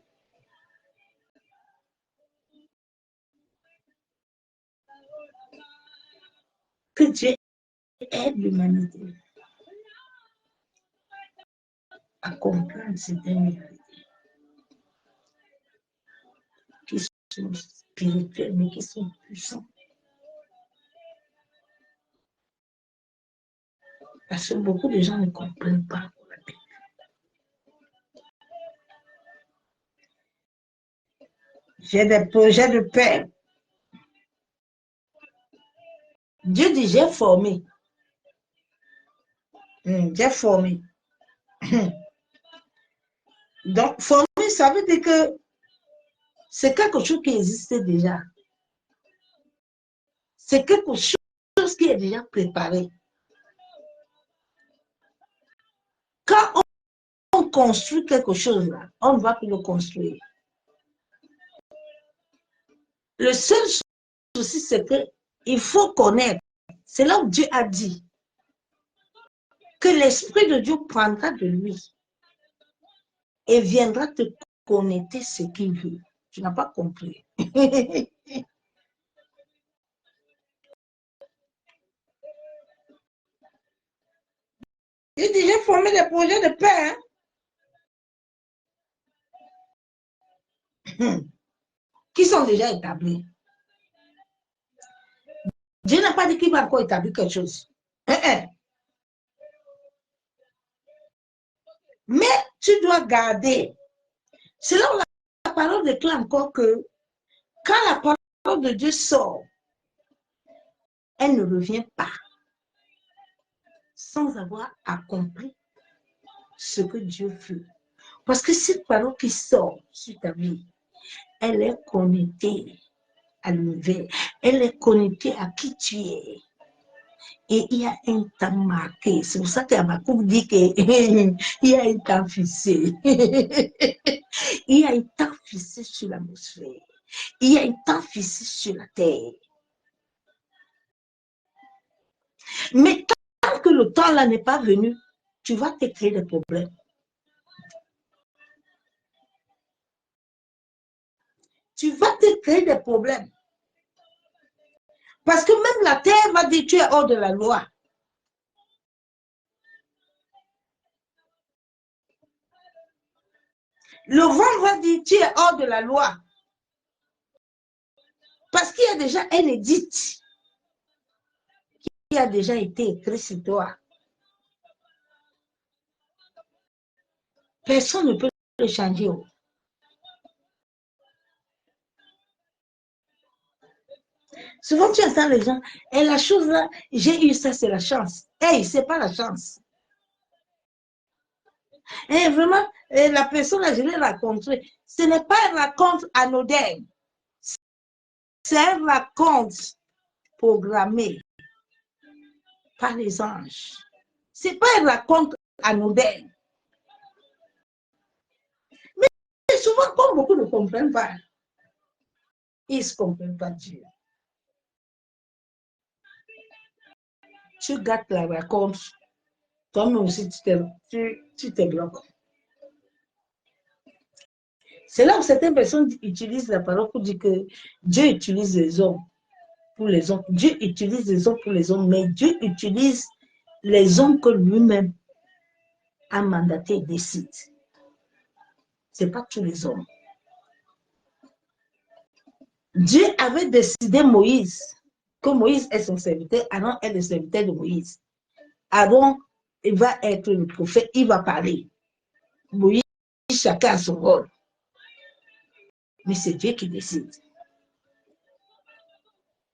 Que Dieu aide l'humanité à comprendre certaines réalités qui sont spirituelles, mais qui sont puissantes. Parce que beaucoup de gens ne comprennent pas la Bible. J'ai des projets de paix. Dieu dit, j'ai formé. J'ai formé. Donc, former, ça veut dire que c'est quelque chose qui existait déjà. C'est quelque chose qui est déjà préparé. Quand on construit quelque chose là, on ne va plus le construire. Le seul souci, c'est qu'il faut connaître. C'est là où Dieu a dit que l'Esprit de Dieu prendra de lui et viendra te connecter ce qu'il veut. Tu n'as pas compris. J'ai déjà formé des projets de paix. Qui sont déjà établis. Dieu n'a pas dit qu'il va encore établir quelque chose. Mais tu dois garder. C'est là où la parole déclare encore que quand la parole de Dieu sort, elle ne revient pas sans avoir accompli ce que Dieu veut. Parce que cette parole qui sort sur ta vie, elle est connectée à l'univers. Elle est connectée à qui tu es. Et il y a un temps marqué. C'est pour ça qu'Habakkuk dit qu'il y a un temps fixé. Il y a un temps fixé sur l'atmosphère. Il y a un temps fixé sur la terre. Mais tant que le temps là n'est pas venu, tu vas te créer des problèmes. Tu vas te créer des problèmes. Parce que même la terre va dire que tu es hors de la loi. Le vent va dire que tu es hors de la loi. Parce qu'il y a déjà un édit qui a déjà été écrit sur toi. Personne ne peut le changer. Souvent, tu entends les gens, et la chose là, j'ai eu ça, c'est la chance. Hey, c'est pas la chance. Et vraiment, la personne là, je l'ai rencontrée. Ce n'est pas un raconte anodin. C'est un raconte programmé par les anges. Ce n'est pas un raconte anodin. Mais souvent, comme beaucoup ne comprennent pas, ils ne comprennent pas Dieu. Tu gâtes la raconte, toi-même aussi, tu te bloques. C'est là où certaines personnes utilisent la parole pour dire que Dieu utilise les hommes pour les hommes. Dieu utilise les hommes pour les hommes, mais Dieu utilise les hommes que lui-même a mandaté et décide. Ce n'est pas tous les hommes. Dieu avait décidé Moïse, que Moïse est son serviteur, Aaron est le serviteur de Moïse. Aaron, il va être le prophète, il va parler. Moïse, chacun a son rôle. Mais c'est Dieu qui décide.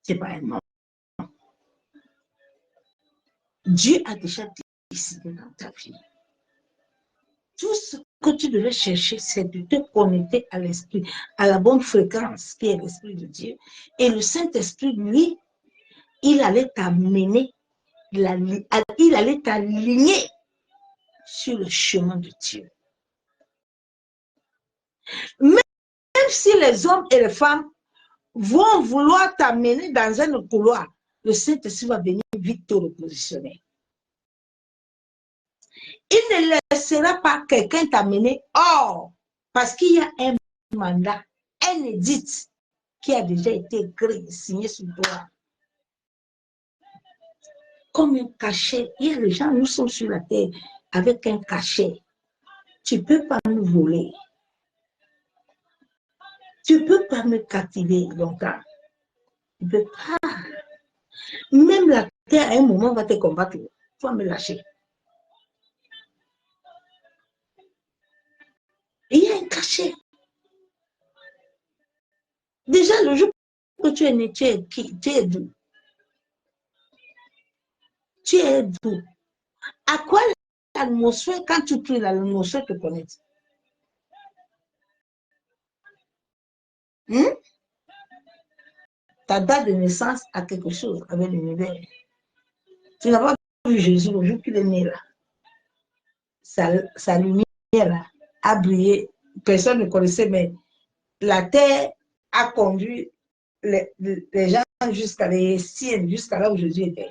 Ce n'est pas un homme. Dieu a déjà décidé dans ta vie. Tout ce que tu devais chercher, c'est de te connecter à l'esprit, à la bonne fréquence qui est l'esprit de Dieu. Et le Saint-Esprit, lui, il allait t'amener, il allait t'aligner sur le chemin de Dieu. Même si les hommes et les femmes vont vouloir t'amener dans un couloir, le Saint-Esprit va venir vite te repositionner. Il ne laissera pas quelqu'un t'amener hors, parce qu'il y a un mandat, un édit qui a déjà été écrit, signé sur toi. Comme un cachet. Il y a les gens, nous sommes sur la terre avec un cachet. Tu ne peux pas nous voler. Tu ne peux pas me captiver longtemps. Tu ne peux pas. Même la terre, à un moment, va te combattre. faut me lâcher. Il y a un cachet. Déjà, le jour que tu es né, tu es doux. Tu es doux. À quoi l'atmosphère, quand tu pries, l'atmosphère te connecte? Ta date de naissance a quelque chose avec l'univers. Tu n'as pas vu Jésus le jour qu'il est né là. Sa lumière là, a brillé. Personne ne connaissait, mais la terre a conduit les gens jusqu'à les siennes, jusqu'à là où Jésus était.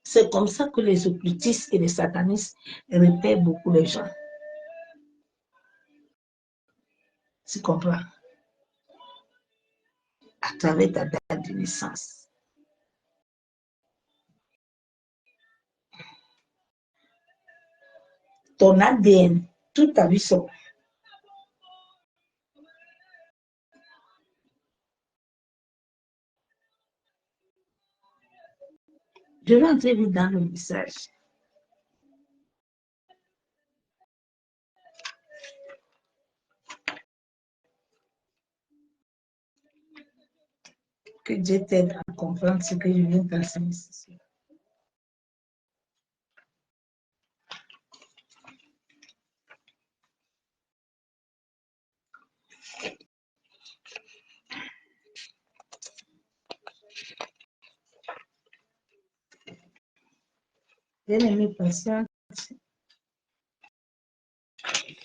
C'est comme ça que les occultistes et les satanistes repèrent beaucoup les gens. Tu comprends? À travers ta date de naissance. Ton ADN, toute ta vie sont. Je vais entrer vite dans le message. Que Dieu t'aide à comprendre ce que je viens d'enseigner ici. Bien-aimé, patiente.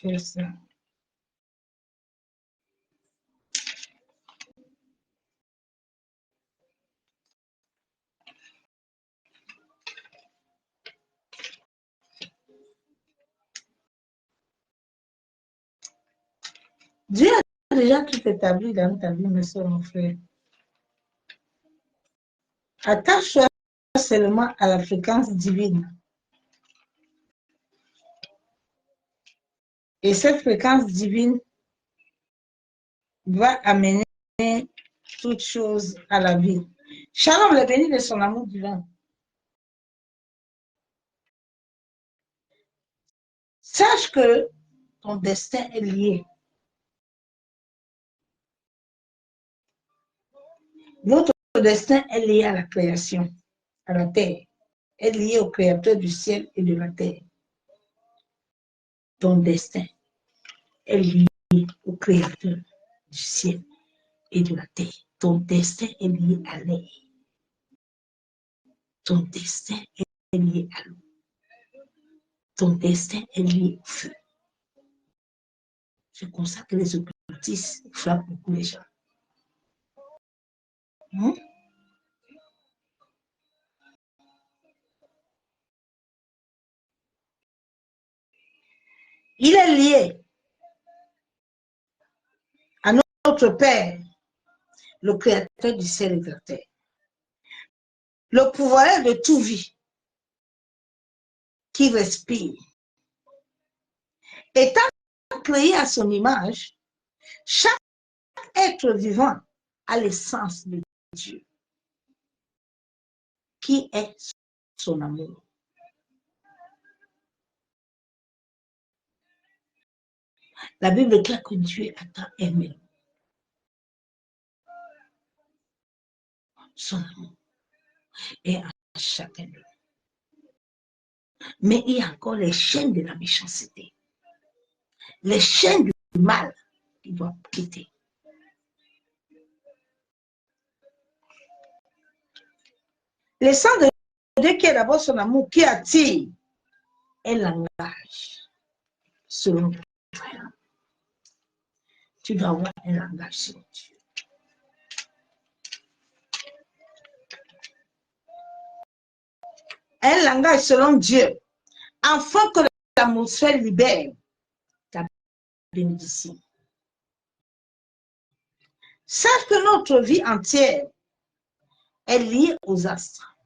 Fais ça. Dieu a déjà tout établi dans ta vie, mes soeurs, mon frère. Attache-toi seulement à la fréquence divine. Et cette fréquence divine va amener toutes choses à la vie. Shalom, le béni de son amour divin. Sache que ton destin est lié. Notre destin est lié à la création, à la terre, est lié au créateur du ciel et de la terre. Ton destin est lié au créateur du ciel et de la terre. Ton destin est lié à l'air. Ton destin est lié à l'eau. Ton destin est lié au feu. C'est comme ça que les occultistes frappent beaucoup les gens. Il est lié à notre Père, le créateur du ciel et de la terre. Le pouvoir de toute vie qui respire. Étant créé à son image, chaque être vivant a l'essence de Dieu, qui est son amour. La Bible déclare que Dieu a tant aimé son amour et à chacun d'eux. Mais il y a encore les chaînes de la méchanceté, les chaînes du mal qui doivent quitter. Le sang de Dieu qui est d'abord son amour, qui attire un langage selon Dieu. Tu dois avoir un langage selon Dieu. Un langage selon Dieu, afin que l'atmosphère libère ta bénédiction. Sache que notre vie entière est liée aux astres.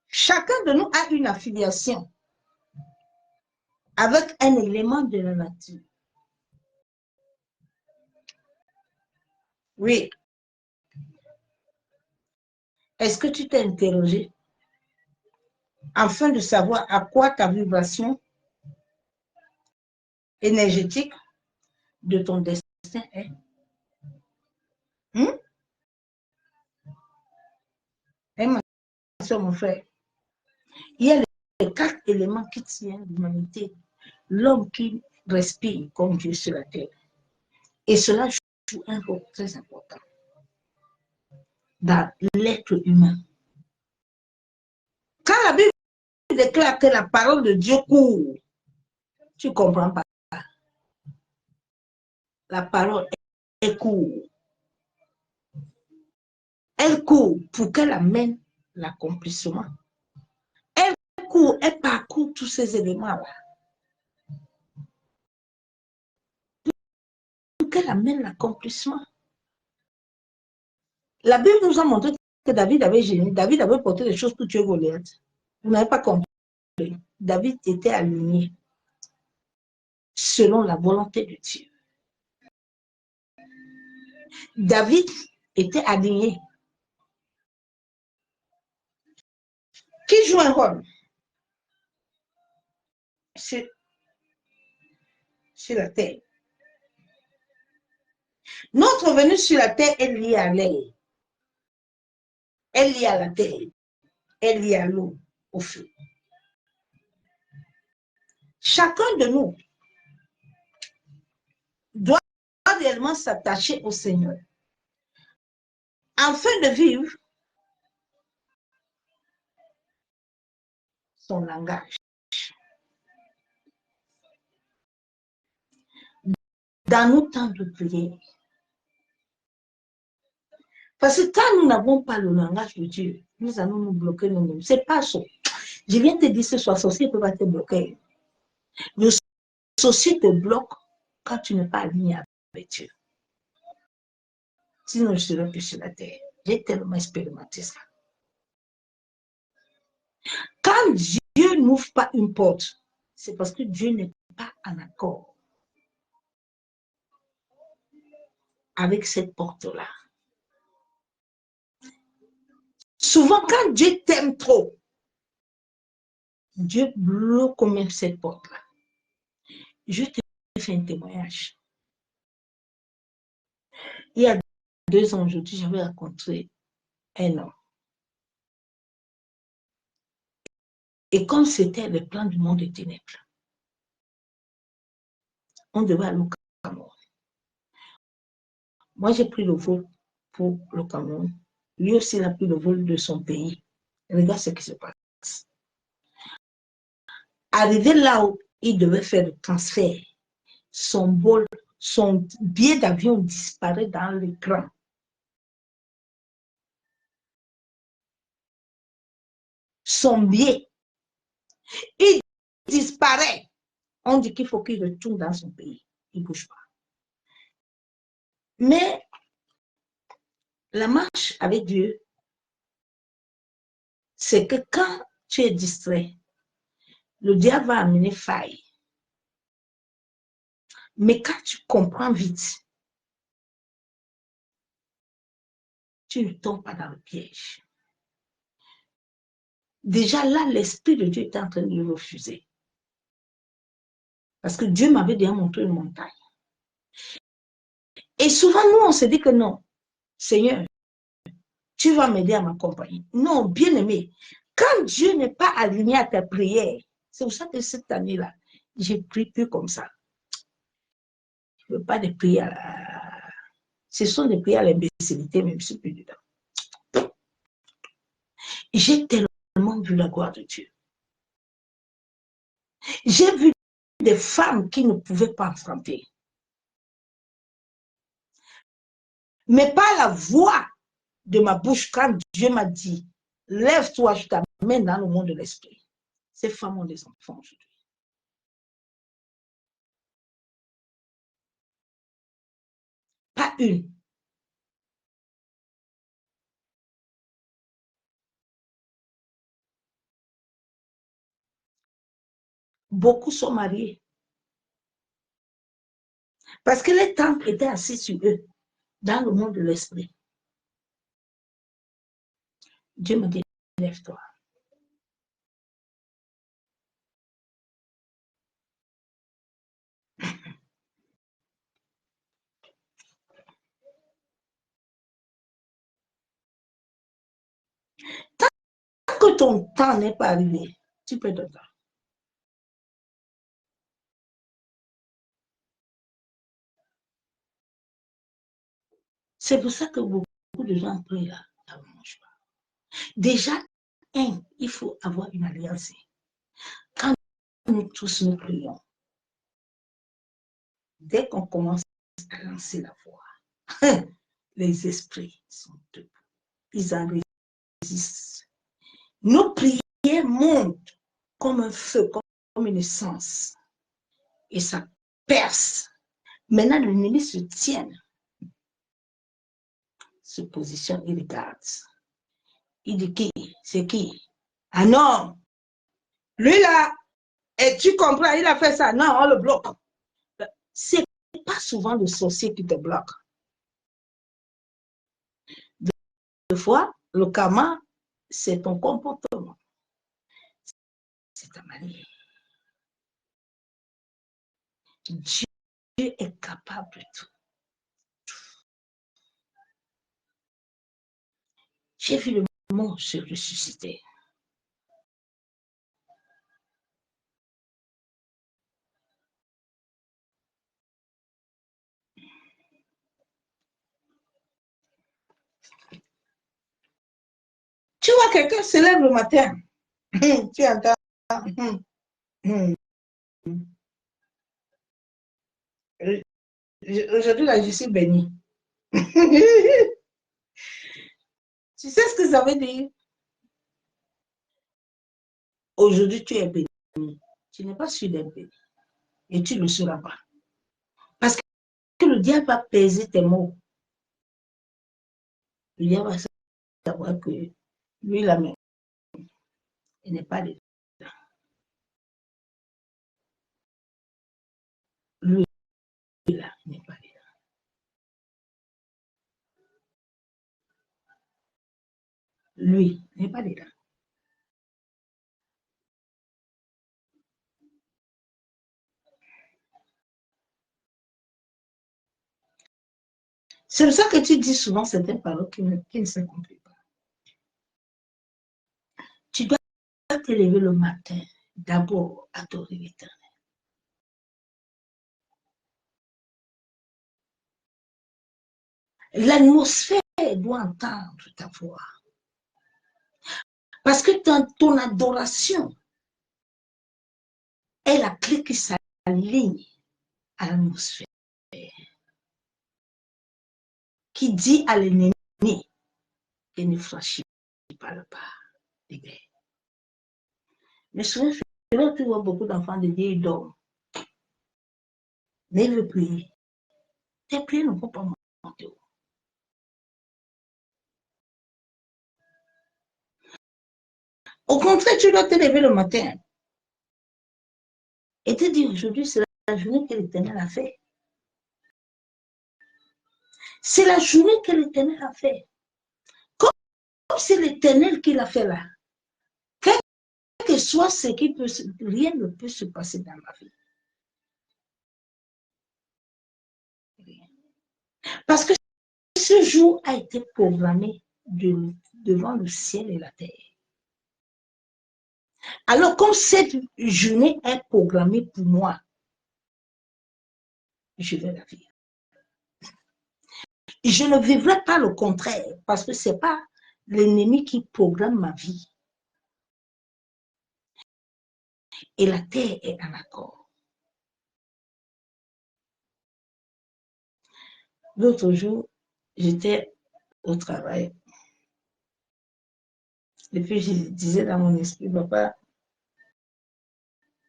Chacun de nous a une affiliation avec un élément de la nature. Oui, Est-ce que tu t'es interrogé afin de savoir à quoi ta vibration énergétique de ton destin est? Eh, ma soeur, mon frère, il y a les 4 éléments qui tiennent l'humanité. L'homme qui respire comme Dieu sur la terre. Et cela joue un rôle très important dans l'être humain. Quand la Bible déclare que la parole de Dieu court, tu ne comprends pas. La parole est court. Elle court pour qu'elle amène l'accomplissement. Elle court, elle parcourt tous ces éléments-là. Pour qu'elle amène l'accomplissement. La Bible nous a montré que David avait gêné. David avait porté des choses pour tuer Goliath. Vous n'avez pas compris. David était aligné selon la volonté de Dieu. David était aligné. Qui joue un rôle sur la terre? Notre venue sur la terre est liée à l'air. Elle est liée à la terre. Elle est liée à l'eau, au feu. Chacun de nous doit réellement s'attacher au Seigneur afin de vivre son langage. Dans nos temps de prière. Parce que quand nous n'avons pas le langage de Dieu, nous allons nous bloquer nous-mêmes. Ce n'est pas ça. Je viens te dire ce soir, sorcier ne peut pas te bloquer. Le sorcier te bloque quand tu n'es pas aligné avec Dieu. Sinon, je serais plus sur la terre. J'ai tellement expérimenté ça. Quand Dieu n'ouvre pas une porte, c'est parce que Dieu n'est pas en accord avec cette porte-là. Souvent, quand Dieu t'aime trop, Dieu bloque même cette porte-là. Je te fais un témoignage. Il y a 2 ans aujourd'hui, j'avais rencontré un homme. Et comme c'était le plan du monde des ténèbres, on devait aller au Cameroun. Moi, j'ai pris le vol pour le Cameroun. Lui aussi, il a pris le vol de son pays. Regarde ce qui se passe. Arrivé là où il devait faire le transfert, son billet d'avion disparaît dans l'écran. Son billet, il disparaît. On dit qu'il faut qu'il retourne dans son pays. Il ne bouge pas. Mais la marche avec Dieu, c'est que quand tu es distrait, le diable va amener faille. Mais quand tu comprends vite, tu ne tombes pas dans le piège. Déjà là, l'Esprit de Dieu était en train de le refuser. Parce que Dieu m'avait déjà montré une montagne. Et souvent, nous, on se dit que non, Seigneur, tu vas m'aider à m'accompagner. Non, bien aimé, quand Dieu n'est pas aligné à ta prière, c'est pour ça que cette année-là, j'ai prié plus comme ça. Je ne veux pas de prières. Ce sont des prières à l'imbécilité, même si plus dedans. J'ai tellement vu la gloire de Dieu. J'ai vu des femmes qui ne pouvaient pas affronter. Mais par la voix de ma bouche, quand Dieu m'a dit, lève-toi, je t'amène dans le monde de l'esprit. Ces femmes ont des enfants aujourd'hui. Pas une. Beaucoup sont mariés. Parce que les temples étaient assis sur eux, dans le monde de l'esprit. Dieu me dit, lève-toi. Tant que ton temps n'est pas arrivé, tu peux te faire. C'est pour ça que beaucoup de gens prient là, avant mon choix. Déjà, il faut avoir une alliance. Quand nous tous nous prions, dès qu'on commence à lancer la voix, les esprits sont debout. Ils en résistent. Nos prières montent comme un feu, comme une essence. Et ça perce. Maintenant, l'ennemi se tient, se positionne, il regarde. Il dit qui? C'est qui? Ah non! Lui là, et tu comprends, il a fait ça. Non, on le bloque. C'est pas souvent le sorcier qui te bloque. Des fois, le karma, c'est ton comportement. C'est ta manière. Dieu est capable de tout. J'ai vu le monde se ressusciter. Tu vois quelqu'un se lève le matin. Tu entends. Aujourd'hui, là, je suis béni. Tu sais ce que ça veut dire? Aujourd'hui, tu es béni. Tu n'es pas sûr d'être béni. Et tu ne le seras pas. Parce que le diable va peser tes mots. Le diable va savoir que lui, la même, il n'est pas dedans. Lui, là, il n'est pas dedans. Lui n'est pas dedans. C'est pour ça que tu dis souvent certaines paroles qui ne s'accomplissent pas. Tu dois te lever le matin, d'abord adorer l'Éternel. L'atmosphère doit entendre ta voix. Parce que ton adoration est la clé qui s'aligne à l'atmosphère. Qui dit à l'ennemi qu'il ne franchit pas le pas des guerres. Mais souvent, tu vois beaucoup d'enfants de Dieu, ils dorment. Mais ils veulent prier. Tes prières ne vont pas monter. Au contraire, tu dois te lever le matin et te dire aujourd'hui, c'est la journée que l'Éternel a fait. C'est la journée que l'Éternel a fait. Comme c'est l'Éternel qui l'a fait là. Quel que soit ce qui peut, rien ne peut se passer dans ma vie. Rien. Parce que ce jour a été programmé devant le ciel et la terre. Alors, comme cette journée est programmée pour moi, je vais la vivre. Je ne vivrai pas le contraire, parce que ce n'est pas l'ennemi qui programme ma vie. Et la terre est en accord. L'autre jour, j'étais au travail. Et puis, je disais dans mon esprit, papa,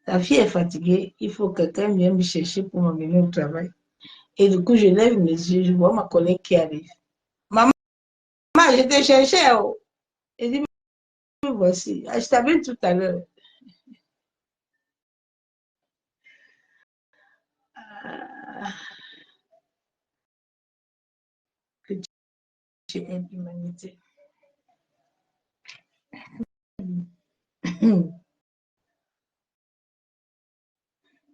ta fille est fatiguée, il faut que quelqu'un vienne me chercher pour m'amener au travail. Et du coup, je lève mes yeux, je vois ma collègue qui arrive. Maman, je te cherchais. Oh. Elle dit, me voici. Je t'avais tout à l'heure. Que Dieu aide l'humanité.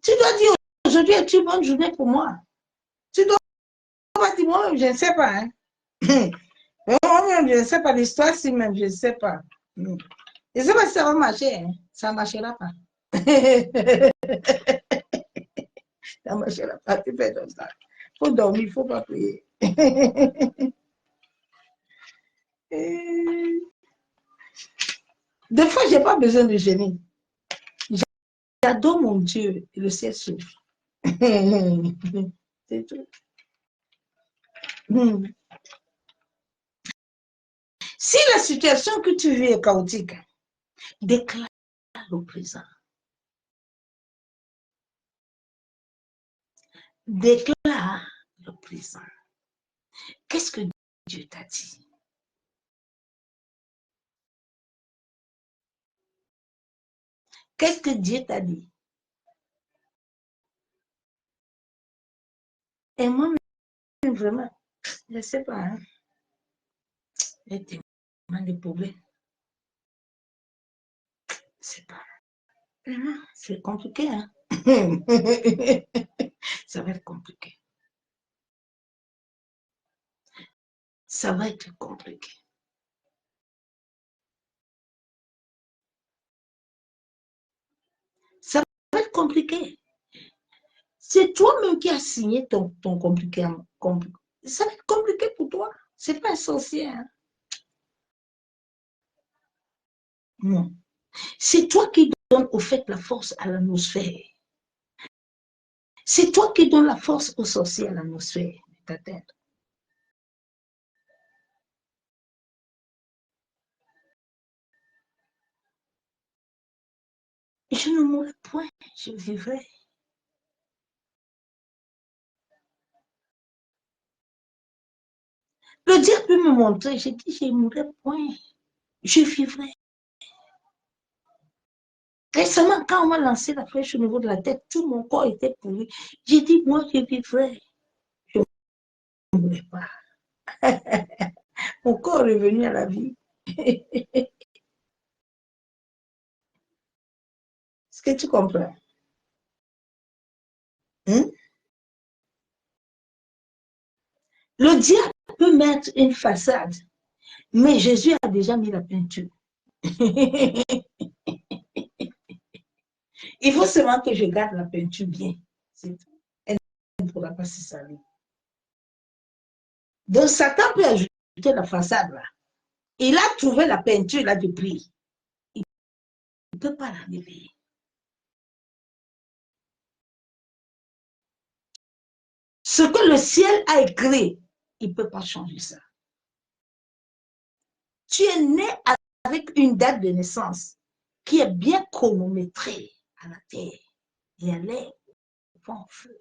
Tu dois dire aujourd'hui est une bonne journée pour moi. Tu dois pas dire moi-même, je ne sais pas. Hein. Moi-même, je ne sais pas l'histoire, si même, je ne sais pas. Je ne sais pas si ça va marcher. Hein. Ça ne marchera pas. Ça ne marchera pas. Tu fais comme ça. Il faut dormir, il ne faut pas prier. Des fois, je n'ai pas besoin de génie. J'adore mon Dieu et le ciel s'ouvre. C'est tout. Si la situation que tu vis est chaotique, déclare le présent. Déclare le présent. Qu'est-ce que Dieu t'a dit? Qu'est-ce que Dieu t'a dit? Et moi, vraiment, je ne sais pas. Hein? Il y a tellement de problèmes. C'est pas. C'est compliqué. Hein? Ça va être compliqué. Ça va être compliqué. Ça va être compliqué. C'est toi-même qui as signé ton compliqué. Ça va être compliqué pour toi. Ce n'est pas essentiel. Hein? Non. C'est toi qui donnes au fait la force à l'atmosphère. C'est toi qui donnes la force aux sorciers à l'atmosphère de ta tête. Je ne mourrai point, je vivrai. Le diable peut me montrer, j'ai dit, je ne mourrai point, je vivrai. Récemment, quand on m'a lancé la flèche au niveau de la tête, tout mon corps était pourri. J'ai dit, moi, je vivrai. Je ne mourrai pas. Mon corps est revenu à la vie. Est-ce que tu comprends? Hein? Le diable peut mettre une façade, mais Jésus a déjà mis la peinture. Il faut seulement que je garde la peinture bien. Elle ne pourra pas se salir. Donc, Satan peut ajouter la façade là. Il a trouvé la peinture là de prix. Il ne peut pas l'enlever. Ce que le ciel a écrit, il ne peut pas changer ça. Tu es né avec une date de naissance qui est bien chronométrée à la terre et à l'air, au vent, au feu.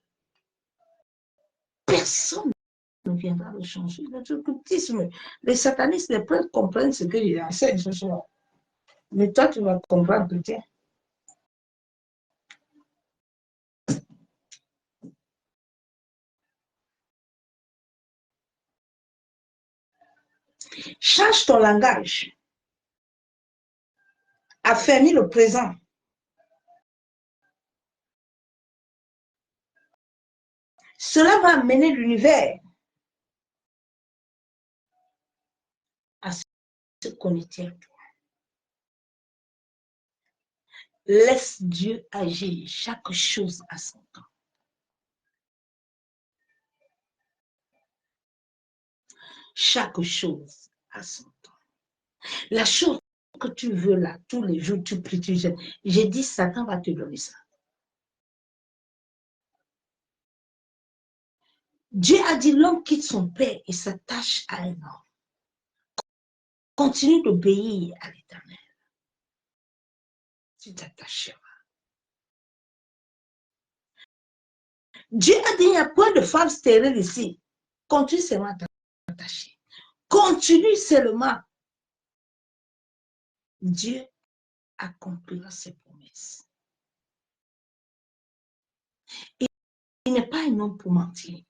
Personne ne viendra le changer. Les satanistes, les prêtres comprennent ce que j'enseigne ce soir. Mais toi, tu vas comprendre que tiens. Change ton langage. Affermis le présent. Cela va amener l'univers à se connecter à toi. Laisse Dieu agir. Chaque chose à son temps. Chaque chose à son temps. La chose que tu veux là, tous les jours, tu pries, tu jeûnes. J'ai dit, Satan va te donner ça. Dieu a dit, l'homme quitte son père et s'attache à un homme. Continue d'obéir à l'Éternel. Tu t'attacheras. Dieu a dit, il n'y a point de femme stérile ici. Continue seulement à t'attacher. Continue seulement. Dieu accomplira ses promesses. Il n'est pas un homme pour mentir.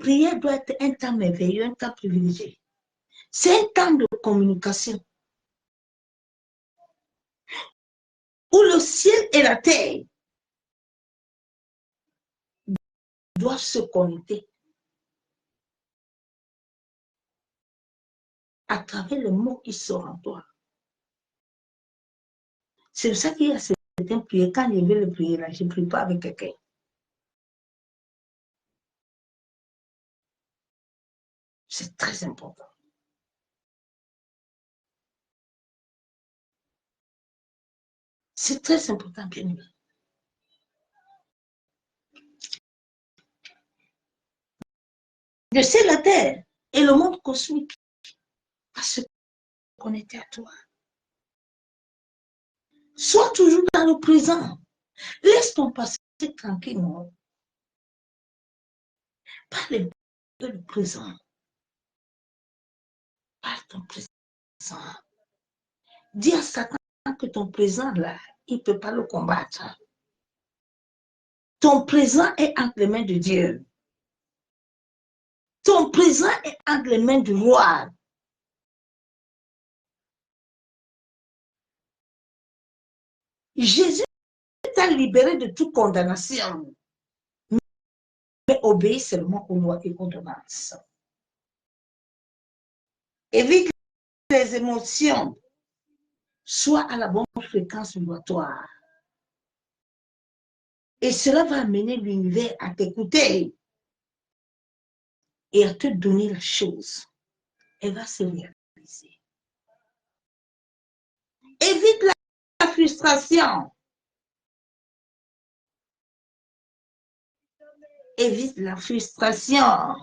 prière doit être un temps merveilleux, un temps privilégié. C'est un temps de communication où le ciel et la terre doivent se connecter à travers le mot qui sort en toi. C'est pour ça qu'il y a certaines prières. Quand je vais le prier là, je ne prie pas avec quelqu'un. C'est très important. C'est très important, bien aimé. Le ciel, la terre et le monde cosmique va se connecter à toi. Sois toujours dans le présent. Laisse ton passé tranquillement. Parle de le présent. Parle ton présent. Dis à Satan que ton présent, là, il ne peut pas le combattre. Ton présent est entre les mains de Dieu. Ton présent est entre les mains du roi. Jésus t'a libéré de toute condamnation. Mais obéis seulement aux lois et aux ordonnances. Évite les émotions. Sois à la bonne fréquence vibratoire. Et cela va amener l'univers à t'écouter et à te donner la chose. Elle va se réaliser. Évite la frustration. Évite la frustration.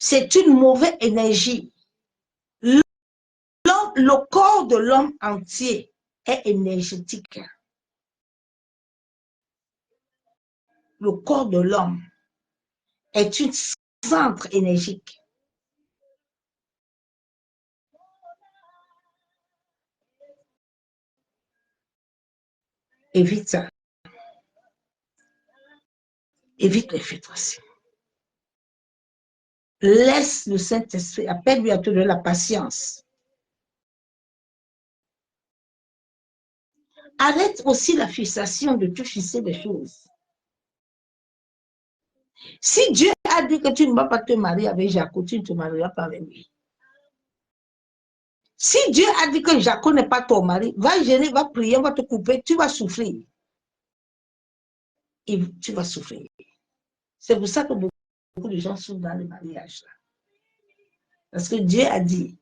C'est une mauvaise énergie. Le corps de l'homme entier est énergétique. Le corps de l'homme est un centre énergique. Évite ça. Évite les frustrations. Laisse le Saint-Esprit, appelle-lui à te donner la patience. Arrête aussi la fixation de tout fixer des choses. Si Dieu a dit que tu ne vas pas te marier avec Jacob, tu ne te marieras pas avec lui. Si Dieu a dit que Jacob n'est pas ton mari, va gêner, va prier, va te couper, tu vas souffrir. Et tu vas souffrir. C'est pour ça que beaucoup de gens sont dans le mariage là. Parce que Dieu a dit,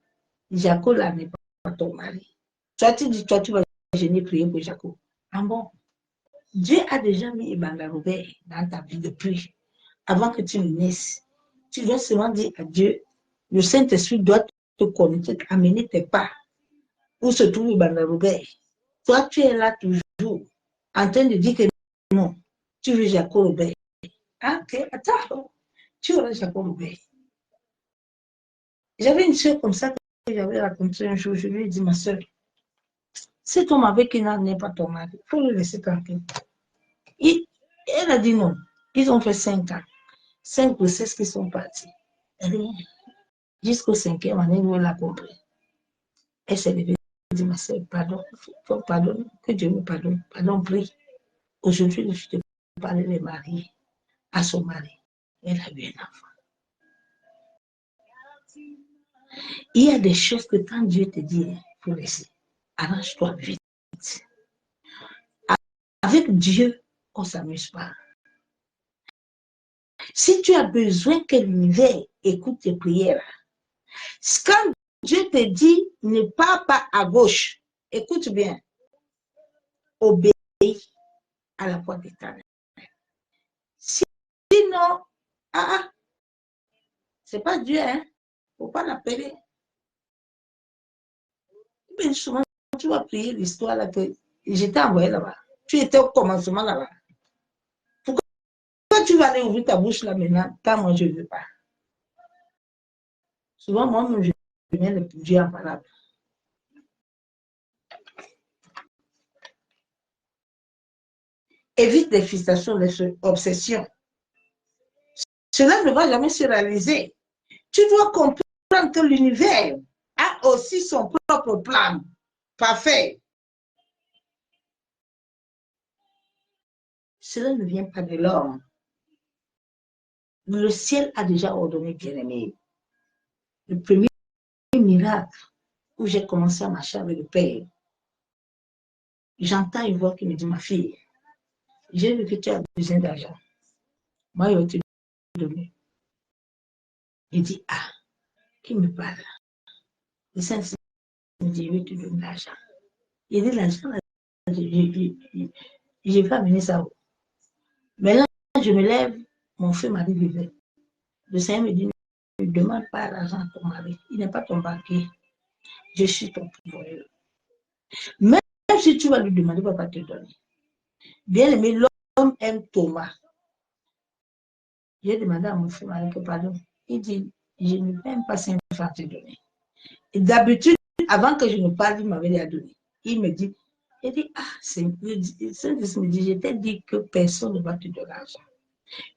Jacob là n'est pas ton mari. Toi, tu dis, toi, tu vas gêner, prier pour Jacob. Ah bon? Dieu a déjà mis Ebanda Robert dans ta vie depuis. Avant que tu ne naisses. Tu dois seulement dire à Dieu, le Saint-Esprit doit te connecter, amener tes pas. Où se trouve Ebanda Robert? Toi, tu es là toujours, en train de dire que non, tu veux Jacob Robert. Ah, ok, attends, tu auras Jacob Robert. J'avais une soeur comme ça que j'avais raconté un jour. Je lui ai dit, ma soeur, cet homme avec qui n'est pas ton mari, il faut le laisser tranquille. Elle a dit non. Ils ont fait 5 ans. 5 grossesses qui sont parties. Rien. Jusqu'au 5e année où elle a compris. Elle s'est levée et dit, ma soeur, pardon, pardon, que Dieu me pardonne. Pardon, prie. Aujourd'hui, je te parle de marier à son mari. Elle a eu un enfant. Il y a des choses que quand Dieu te dit, il faut laisser. Arrange-toi vite. Avec Dieu, on ne s'amuse pas. Si tu as besoin que l'univers écoute tes prières, quand Dieu te dit ne pars pas à gauche, écoute bien, obéis à la voix d'Éternel. Sinon, c'est pas Dieu, hein? Faut pas l'appeler. Mais souvent, tu vas prier l'histoire là que j'étais envoyé là-bas. Tu étais au commencement là-bas. Pourquoi tu vas aller ouvrir ta bouche là maintenant, quand moi je ne veux pas? Souvent, moi, je viens de Dieu en parole. Évite les frustrations, les obsessions. cela ne va jamais se réaliser. Tu dois comprendre que l'univers a aussi son propre plan parfait. Cela ne vient pas de l'homme. Le ciel a déjà ordonné, bien-aimé. Le premier miracle où j'ai commencé à marcher avec le Père, j'entends une voix qui me dit, ma fille, j'ai vu que tu as besoin d'argent. Moi, je vais te donner. Il dit, ah, qui me parle? Le Saint-Esprit me dit, je vais te donner l'argent. Il dit, l'argent, je vais amener ça. Maintenant, je me lève, mon feu mari vivait. Le Seigneur me dit, ne demande pas l'argent à ton mari. Il n'est pas ton banquier. Je suis ton pourvoyeur. Même si tu vas lui demander, il ne va pas te donner. Bien aimé, l'homme aime Thomas. J'ai demandé à mon feu mari que pardon. Il dit, je ne peux même pas 5 francs te donner. Et d'habitude, avant que je ne parle, il m'avait déjà donné. Il me dit, ah, Saint-Esprit me dit, je t'ai dit que personne ne va te donner l'argent.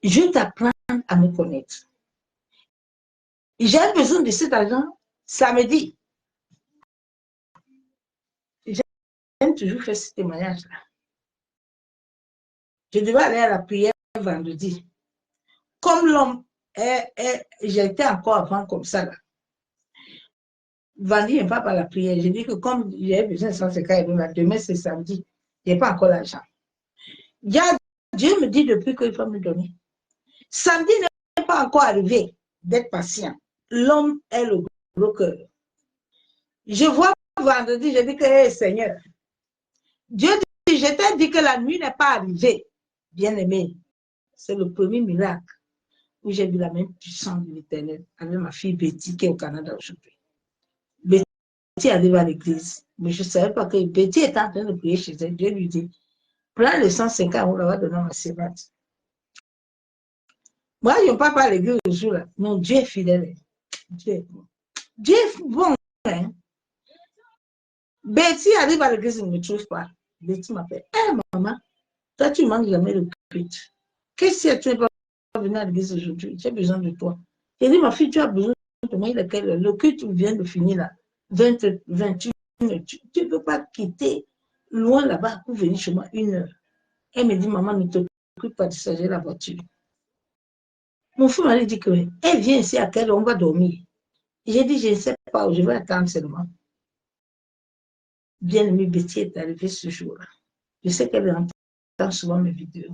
Je t'apprends à me connaître. J'ai besoin de cet argent samedi. J'aime toujours faire ce témoignage-là. Je devais aller à la prière vendredi. Comme l'homme, j'étais encore avant comme ça. Là. Vendredi, je ne pas à la prière. Je dis que comme j'ai besoin de 150 €, demain c'est samedi, je n'ai pas encore l'argent. Dieu me dit depuis qu'il faut me donner. Samedi n'est pas encore arrivé d'être patient. L'homme est le gros cœur. Je vois vendredi, je dis que hey, Seigneur, Dieu dit, je t'ai dit que la nuit n'est pas arrivée. Bien aimé, c'est le premier miracle où j'ai vu la même puissance de l'Éternel avec ma fille Betty qui est au Canada aujourd'hui. Betty arrive à l'église, mais je ne savais pas que Betty était en train de prier chez elle. Dieu lui dit, prends les 150 €, on va donner à ma servante. Moi, je ne parle pas à l'église le jour là. Non, Dieu est fidèle. Dieu est bon. Dieu est bon. Hein? Betty arrive à l'église, il ne me trouve pas. Betty m'appelle. Hé, maman, toi, tu manques jamais le culte. Qu'est-ce que tu n'es pas venu à l'église aujourd'hui? J'ai besoin de toi. J'ai dit, ma fille, tu as besoin de moi. Le culte vient de finir là. 28 minutes. Tu ne peux pas quitter loin là-bas pour venir chez moi 1 heure. Elle me dit, maman, ne t'occupe pas de ça, j'ai la voiture. Mon fils m'a dit que, elle vient ici à quelle heure on va dormir. J'ai dit, je ne sais pas, je vais attendre seulement. Bien-aimée Betty est arrivée ce jour-là. Je sais qu'elle entend souvent mes vidéos.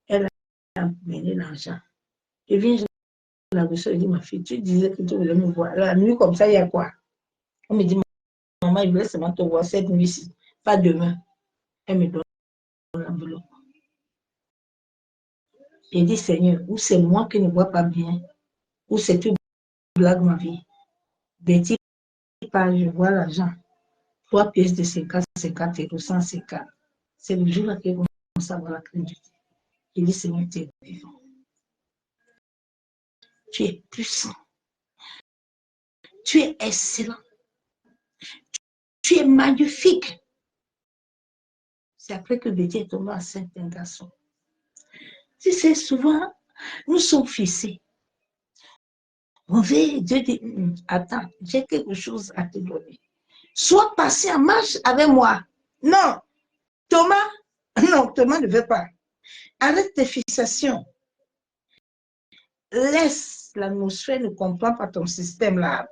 Elle a amené l'argent. Je viens, je la reçois, je dis, ma fille, tu disais que tu voulais me voir. La nuit comme ça, il y a quoi? Elle me dit, maman, il voulait seulement te voir cette nuit-ci, pas demain. Elle me donne l'enveloppe. Je dis, Seigneur, ou c'est moi qui ne vois pas bien, ou c'est tu blagues ma vie. Betty parle, je vois l'argent. 3 pièces de 50, 50 €, 150. C'est le jour-là qu'elle commence à avoir la crainte de Dieu. Je dis, Seigneur, tu es vivant. Tu es puissant. Tu es excellent. Tu es magnifique. C'est après que Betty est tombée enceinte d'un garçon. Tu sais, souvent, nous sommes fixés. On veut, Dieu dit, attends, j'ai quelque chose à te donner. Sois patient, marche avec moi. Non, Thomas ne veut pas. Arrête tes fixations. Laisse l'atmosphère, ne comprend pas ton système là.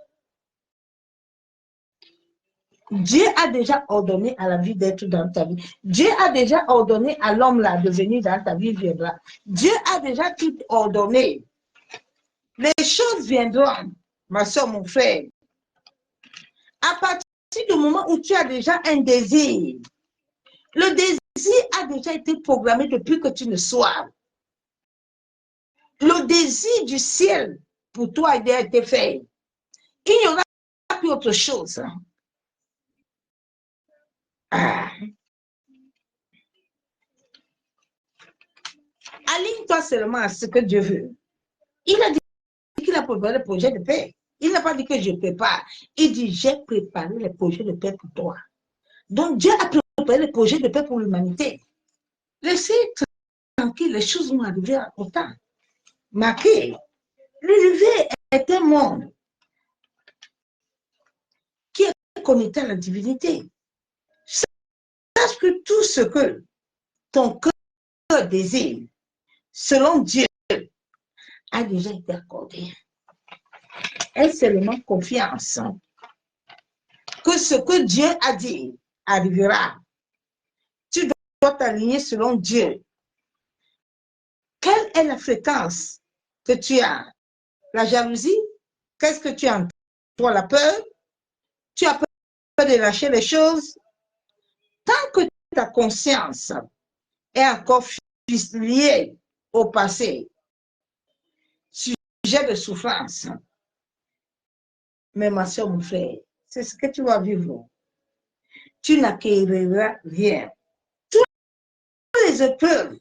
Dieu a déjà ordonné à la vie d'être dans ta vie. Dieu a déjà ordonné à l'homme là de venir dans ta vie, viendra. Dieu a déjà tout ordonné. Les choses viendront, ma soeur, mon frère. À partir du moment où tu as déjà un désir, le désir a déjà été programmé depuis que tu ne sois. Le désir du ciel pour toi a déjà été fait. Il n'y aura plus autre chose. Aligne-toi seulement à ce que Dieu veut. Il a dit qu'il a préparé le projet de paix. Il n'a pas dit que je prépare. Il dit, j'ai préparé les projets de paix pour toi. Donc, Dieu a préparé les projets de paix pour l'humanité. Laissez tranquille, les choses vont arriver au temps. marqué. L'univers est un monde qui est connecté à la divinité. Sache que tout ce que ton cœur désire, selon Dieu, a déjà été accordé. Aie seulement confiance que ce que Dieu a dit arrivera. Tu dois t'aligner selon Dieu. Quelle est la fréquence que tu as? La jalousie? Qu'est-ce que tu as en toi? La peur? Tu as peur de lâcher les choses? Tant que ta conscience est encore liée au passé, sujet de souffrance, mais ma soeur, mon frère, c'est ce que tu vas vivre. Tu n'acquériras rien. Toutes les épreuves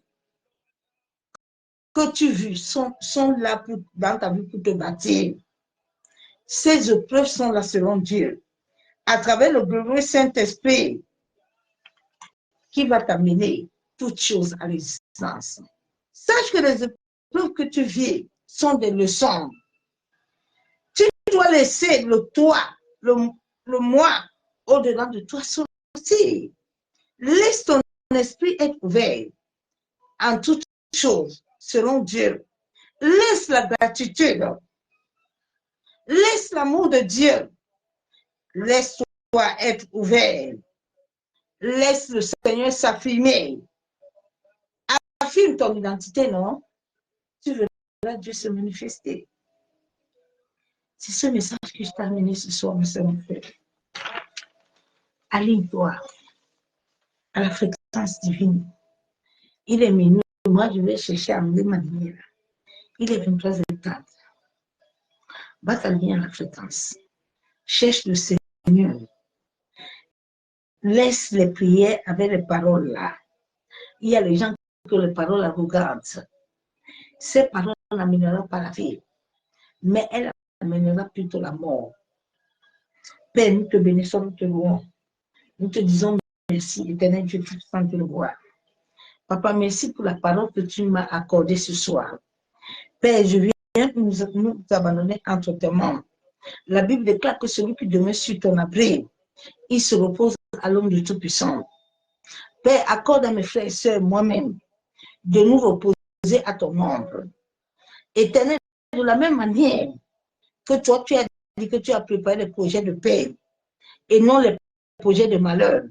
que tu vis sont là dans ta vie pour te bâtir. Ces épreuves sont là selon Dieu, à travers le glorieux Saint-Esprit qui va t'amener toutes choses à l'existence. Sache que les épreuves que tu vis sont des leçons. Tu dois laisser le toi, le moi, au-delà de toi sortir. Laisse ton esprit être ouvert en toutes choses, selon Dieu. Laisse la gratitude. Laisse l'amour de Dieu. Laisse-toi être ouvert. Laisse le Seigneur s'affirmer. Affirme ton identité, non? Tu verras Dieu se manifester. C'est ce message que je t'ai amené ce soir, mes sœurs, mon frère. Aligne-toi à la fréquence divine. Il est minuit. Moi, je vais chercher à me m'aligner. Il est 23h30. Va t'aligner à la fréquence. Cherche le Seigneur. Laisse les prières avec les paroles là. Il y a les gens que les paroles regardent. Ces paroles n'amèneront pas la vie, mais elles amèneront plutôt la mort. Père, nous te bénissons, nous te louons. Nous te disons merci, éternel Dieu, tout sans te le voir. Papa, merci pour la parole que tu m'as accordée ce soir. Père, je viens nous abandonner entre tes mains. La Bible déclare que celui qui demeure sur ton abri, il se repose à l'homme de Tout-Puissant. Père, accorde à mes frères et sœurs, moi-même, de nous reposer à ton ombre. Éternel, de la même manière que toi, tu as dit que tu as préparé les projets de paix et non les projets de malheur.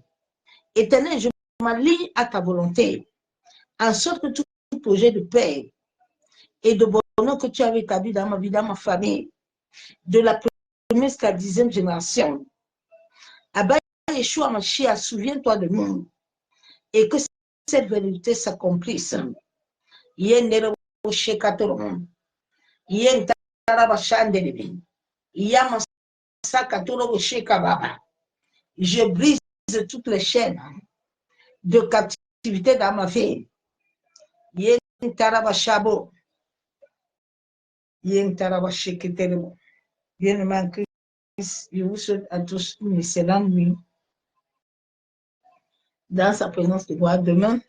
Éternel, je m'aligne à ta volonté, en sorte que tout projet de paix et de bonheur que tu avais établi dans ma vie, dans ma famille, de la première jusqu'à la 10e génération, Abba Yeshua Mashiach, souviens-toi de nous et que cette vérité s'accomplisse. Je brise toutes les chaînes de captivité dans ma vie. Bien, je vous souhaite à tous une excellente nuit dans sa présence de gloire. Demain,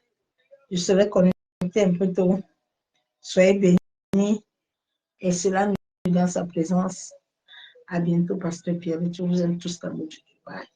je serai connecté un peu tôt. Soyez bénis. Excellente nuit dans sa présence. À bientôt, Pasteur Pierre. Je vous aime tous dans votre Dieu. Bye.